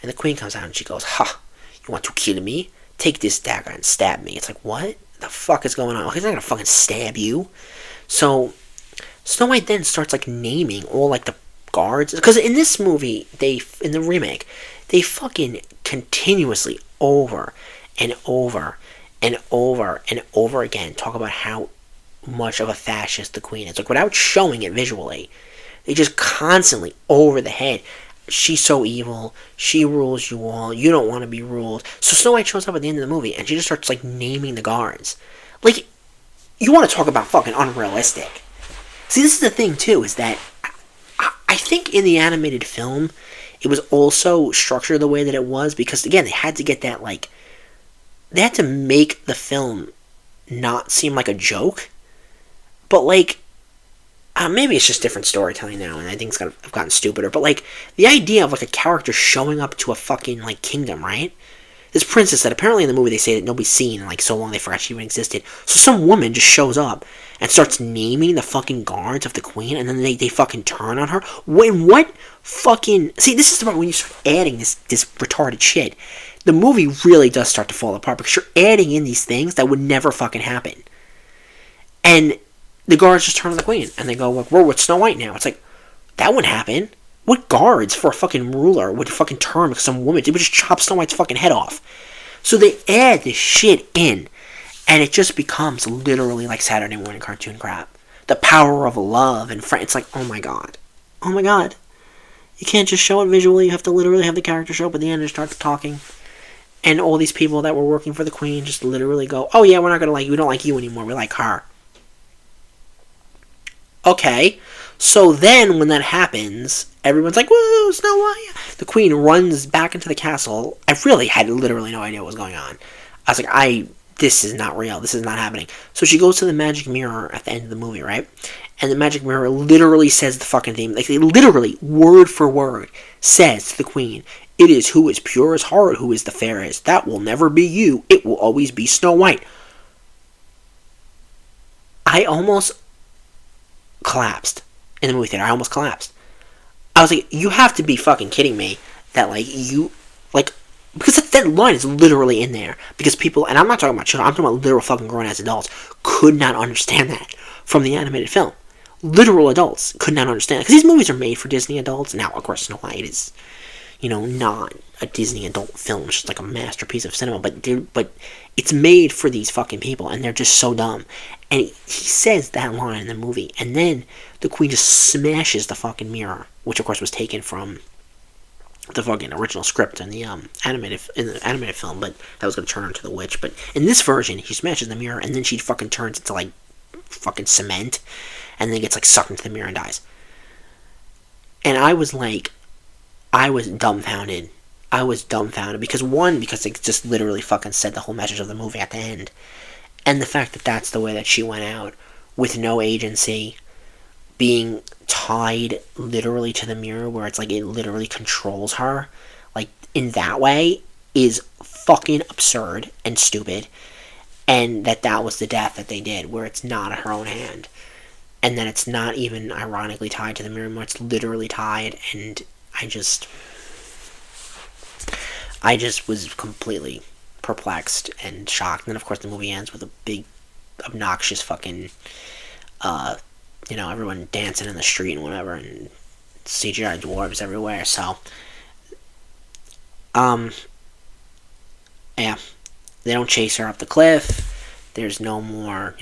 Speaker 1: and the queen comes out, and she goes, "Ha! You want to kill me? Take this dagger and stab me." It's like, what the fuck is going on? He's not gonna fucking stab you. So Snow White then starts like naming all like the guards, because in this movie, in the remake, they fucking continuously over and over and over and over again talk about how much of a fascist the queen is. Like, without showing it visually, they just constantly over the head. She's so evil. She rules you all. You don't want to be ruled. So Snow White shows up at the end of the movie, and she just starts like naming the guards. Like, you want to talk about fucking unrealistic. See, this is the thing too, is that I think in the animated film, it was also structured the way that it was because, again, they had to get that, like, they had to make the film not seem like a joke. But, like, maybe it's just different storytelling now, and I think I've gotten stupider. But, like, the idea of, like, a character showing up to a fucking, like, kingdom, right? This princess that apparently in the movie they say that nobody's seen in, like, so long they forgot she even existed. So some woman just shows up and starts naming the fucking guards of the queen, and then they fucking turn on her. What fucking... See, this is about when you start adding this retarded shit. The movie really does start to fall apart, because you're adding in these things that would never fucking happen. And the guards just turn on the queen, and they go, well, we're with Snow White now. It's like, that wouldn't happen. What guards for a fucking ruler would fucking turn because some woman... They would just chop Snow White's fucking head off. So they add this shit in, and it just becomes literally like Saturday morning cartoon crap. The power of love and friends. It's like, oh my god. Oh my god. You can't just show it visually. You have to literally have the character show up at the end and start talking. And all these people that were working for the queen just literally go, oh yeah, we're not gonna like you. We don't like you anymore. We like her. Okay. So then when that happens, everyone's like, woo, Snow White. The queen runs back into the castle. I really had literally no idea what was going on. I was like, this is not real. This is not happening. So she goes to the magic mirror at the end of the movie, right? And the magic mirror literally says the fucking theme. Like, they literally, word for word, says to the queen, it is who is pure as heart, who is the fairest. That will never be you. It will always be Snow White. I almost collapsed in the movie theater. I almost collapsed. I was like, you have to be fucking kidding me that, like, you, like, because that line is literally in there. Because people, and I'm not talking about children, I'm talking about literal fucking grown-ass adults, could not understand that from the animated film. Literal adults could not understand it. Because these movies are made for Disney adults. Now, of course, Snow White is, not a Disney adult film. It's just like a masterpiece of cinema. But it's made for these fucking people, and they're just so dumb. And he says that line in the movie, and then the queen just smashes the fucking mirror, which of course was taken from the fucking original script in the animated film, but that was going to turn her into the witch. But in this version, he smashes the mirror, and then she fucking turns into like fucking cement, and then gets like sucked into the mirror and dies. And I was dumbfounded. Because it just literally fucking said the whole message of the movie at the end. And the fact that that's the way that she went out, with no agency, being tied literally to the mirror, where it's like it literally controls her, like, in that way, is fucking absurd and stupid. And that was the death that they did, where it's not at her own hand. And then it's not even ironically tied to the mirror, it's literally tied, and I just was completely perplexed and shocked. And then, of course, the movie ends with a big, obnoxious fucking, everyone dancing in the street and whatever, and CGI dwarves everywhere. So, Yeah, they don't chase her up the cliff. There's no more,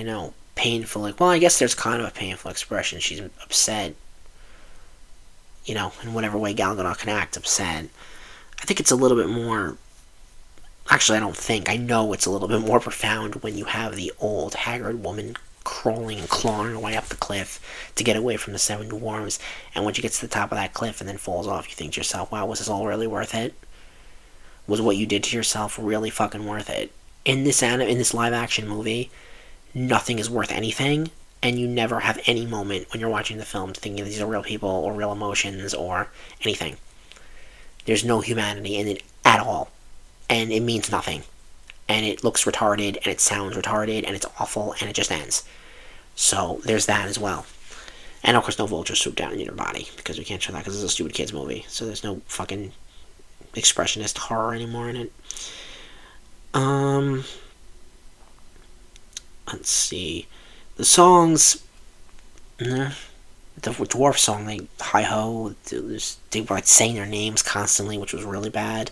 Speaker 1: painful, like, well, I guess there's kind of a painful expression. She's upset, in whatever way Gal Gadot can act upset. I think it's a little bit more. Actually, I don't think. I know it's a little bit more profound when you have the old, haggard woman crawling and clawing her way up the cliff to get away from the seven dwarves. And when she gets to the top of that cliff and then falls off, you think to yourself, wow, was this all really worth it? Was what you did to yourself really fucking worth it? In this live action movie, nothing is worth anything, and you never have any moment when you're watching the film thinking these are real people or real emotions or anything. There's no humanity in it at all, and it means nothing. And it looks retarded, and it sounds retarded, and it's awful, and it just ends. So there's that as well. And of course, no vultures swoop down in your body, because we can't show that because it's a stupid kids movie. So there's no fucking expressionist horror anymore in it. Let's see. The songs. The dwarf song, like Hi Ho, they were like saying their names constantly, which was really bad.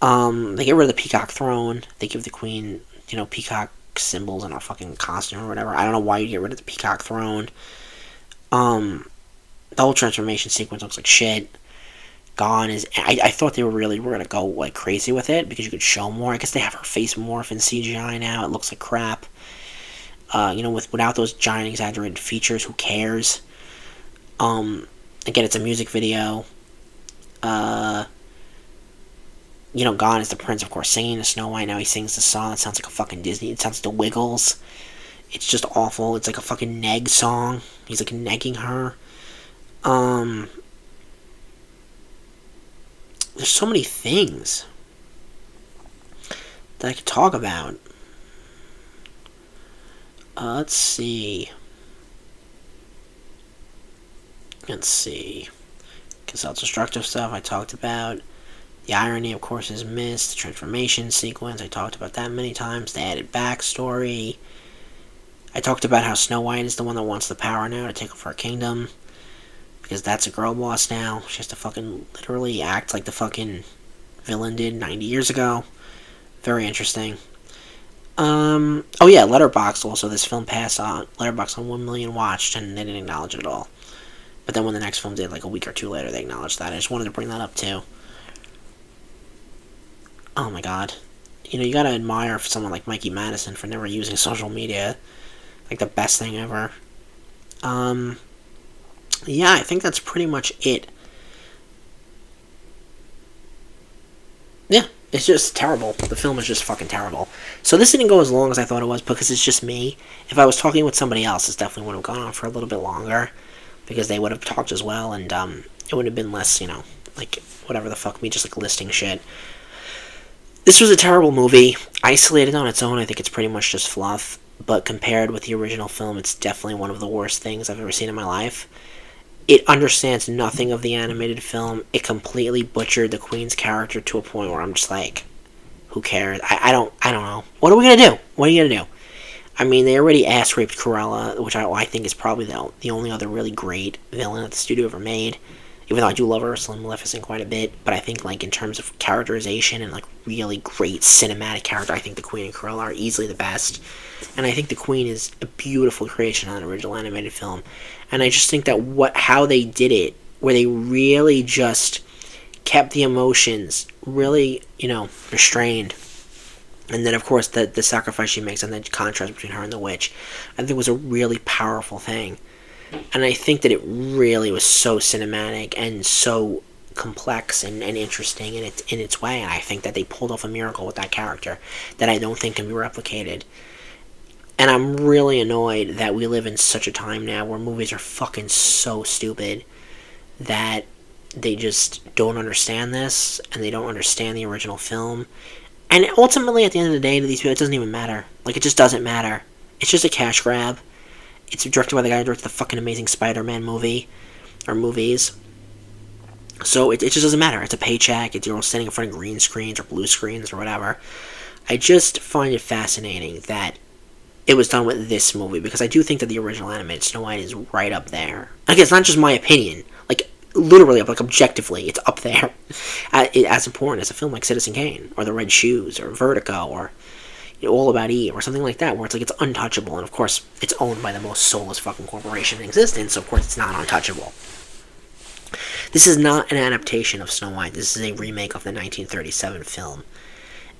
Speaker 1: They get rid of the peacock throne. They give the queen, peacock symbols in her fucking costume or whatever. I don't know why you get rid of the peacock throne. The whole transformation sequence looks like shit. Gone is. I thought they were gonna go like crazy with it because you could show more. I guess they have her face morph in CGI now. It looks like crap. Without those giant exaggerated features, who cares? Again, it's a music video. Gone is the prince, of course, singing to Snow White. Now he sings the song. It sounds like a fucking Disney. It sounds like the Wiggles. It's just awful. It's like a fucking neg song. He's like negging her. There's so many things that I could talk about. Let's see. Self-destructive stuff I talked about. The irony, of course, is missed. The transformation sequence, I talked about that many times. The added backstory. I talked about how Snow White is the one that wants the power now to take over her kingdom. Because that's a girl boss now. She has to fucking literally act like the fucking villain did 90 years ago. Very interesting. Oh yeah, Letterboxd also. This film passed on Letterboxd on 1 million watched, and they didn't acknowledge it at all. But then when the next film did, like a week or two later, they acknowledged that. I just wanted to bring that up too. Oh my god. You gotta admire someone like Mikey Madison for never using social media. Like the best thing ever. Yeah, I think that's pretty much it. Yeah, it's just terrible. The film is just fucking terrible. So this didn't go as long as I thought it was because it's just me. If I was talking with somebody else, this definitely would have gone on for a little bit longer because they would have talked as well, and it would have been less, like whatever the fuck, me just like listing shit. This was a terrible movie. Isolated on its own, I think it's pretty much just fluff. But compared with the original film, it's definitely one of the worst things I've ever seen in my life. It understands nothing of the animated film. It completely butchered the Queen's character to a point where I'm just like, who cares? I don't know. What are we gonna do? What are you gonna do? I mean, they already ass raped Cruella, which I think is probably the only other really great villain that the studio ever made. Even though I do love Ursula Maleficent quite a bit, but I think like in terms of characterization and like really great cinematic character, I think the Queen and Cruella are easily the best. And I think the Queen is a beautiful creation on an original animated film. And I just think that how they did it, where they really just kept the emotions really, restrained. And then, of course, the sacrifice she makes and the contrast between her and the witch, I think was a really powerful thing. And I think that it really was so cinematic and so complex and interesting in its way. And I think that they pulled off a miracle with that character that I don't think can be replicated. And I'm really annoyed that we live in such a time now where movies are fucking so stupid that they just don't understand this and they don't understand the original film. And ultimately, at the end of the day, to these people, it doesn't even matter. Like, it just doesn't matter. It's just a cash grab. It's directed by the guy who directed the fucking Amazing Spider-Man movie, or movies. So it just doesn't matter. It's a paycheck. You're all sitting in front of green screens or blue screens or whatever. I just find it fascinating that it was done with this movie, because I do think that the original animated Snow White is right up there. Again, it's not just my opinion. Like, literally, like objectively, it's up there as important as a film like Citizen Kane or The Red Shoes or Vertigo or All About Eve or something like that, where it's like it's untouchable. And of course, it's owned by the most soulless fucking corporation in existence, so of course it's not untouchable. This is not an adaptation of Snow White. This is a remake of the 1937 film.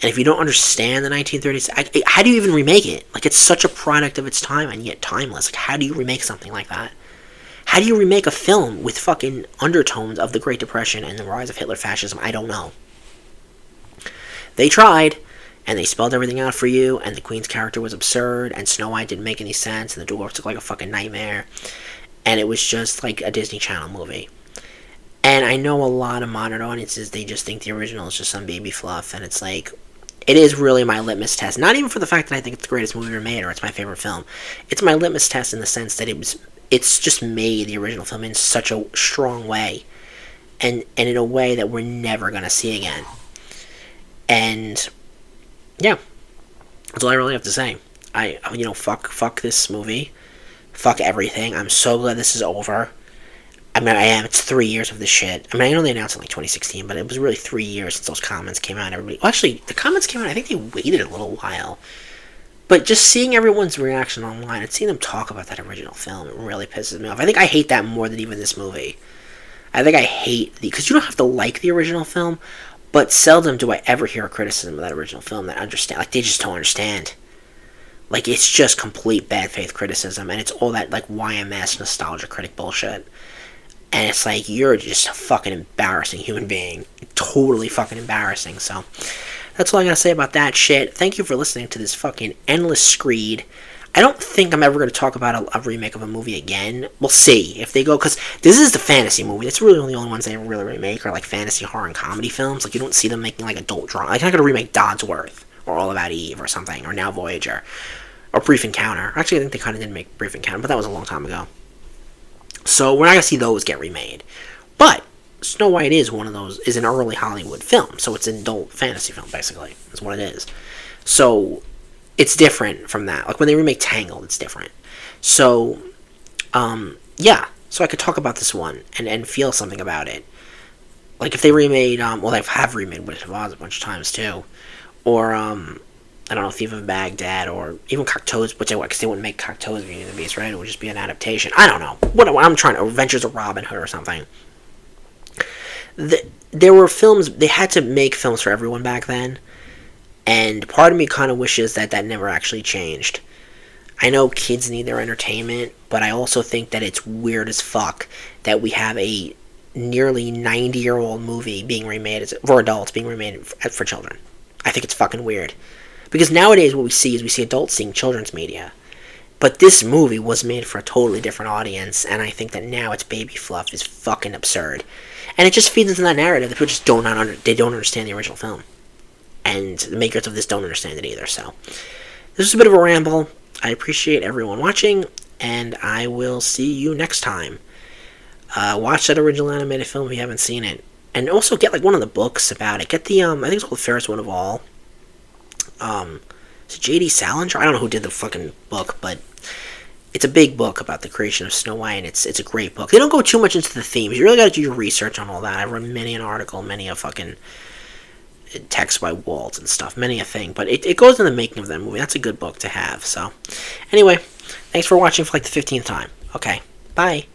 Speaker 1: And if you don't understand the 1937, how do you even remake it? Like, it's such a product of its time and yet timeless. Like, how do you remake something like that? How do you remake a film with fucking undertones of the Great Depression and the rise of Hitler fascism? I don't know. They tried, and they spelled everything out for you, and the Queen's character was absurd, and Snow White didn't make any sense, and the dwarves looked like a fucking nightmare, and it was just like a Disney Channel movie. And I know a lot of modern audiences, they just think the original is just some baby fluff, and it's like, it is really my litmus test. Not even for the fact that I think it's the greatest movie ever made or it's my favorite film. It's my litmus test in the sense that it's just made the original film in such a strong way, and in a way that we're never going to see again. And yeah, that's all I really have to say. Fuck this movie. Fuck everything. I'm so glad this is over. I mean, I am. It's 3 years of this shit. I mean, I know they announced it in like 2016, but it was really 3 years since those comments came out. Well, actually, the comments came out, I think they waited a little while. But just seeing everyone's reaction online and seeing them talk about that original film, it really pisses me off. I think I hate that more than even this movie. I think I hate because you don't have to like the original film, but seldom do I ever hear a criticism of that original film that understand. Like, they just don't understand. Like, it's just complete bad faith criticism, and it's all that, like, YMS nostalgia critic bullshit. And it's like, you're just a fucking embarrassing human being. Totally fucking embarrassing. So, that's all I gotta say about that shit. Thank you for listening to this fucking endless screed. I don't think I'm ever going to talk about a remake of a movie again. We'll see if they go, because this is the fantasy movie. That's really the only ones they ever really remake are like fantasy, horror, and comedy films. Like, you don't see them making like adult drama. Like, I'm not going to remake Dodsworth or All About Eve or something, or Now Voyager or Brief Encounter. Actually, I think they kind of did make Brief Encounter, but that was a long time ago. So we're not going to see those get remade. But Snow White is one of those, is an early Hollywood film. So it's an adult fantasy film, basically. That's what it is. So it's different from that. Like, when they remake Tangled, it's different. So, yeah. So I could talk about this one and feel something about it. Like, if they remade, they have remade Wizard of Oz a bunch of times, too. Or, I don't know, Thief of Baghdad, or even Cocteau's, because they wouldn't make Cocteau's Beauty and the Beast, right? It would just be an adaptation. I don't know. What I'm trying to, Adventures of Robin Hood or something. There were films, they had to make films for everyone back then. And part of me kind of wishes that never actually changed. I know kids need their entertainment, but I also think that it's weird as fuck that we have a nearly 90-year-old movie being remade for adults, being remade for children. I think it's fucking weird. Because nowadays what we see is we see adults seeing children's media. But this movie was made for a totally different audience, and I think that now it's baby fluff is fucking absurd. And it just feeds into that narrative that people just don't understand the original film. And the makers of this don't understand it either. So, this is a bit of a ramble. I appreciate everyone watching, and I will see you next time. Watch that original animated film if you haven't seen it. And also get, like, one of the books about it. Get the, I think it's called The Fairest One of All. Is it J.D. Salinger? I don't know who did the fucking book, but it's a big book about the creation of Snow White, and it's a great book. They don't go too much into the themes. You really gotta do your research on all that. I read many an article, many a fucking text by Walt and stuff, many a thing, but it goes in the making of that movie. That's a good book to have. So anyway, thanks for watching for like the 15th time. Okay, bye.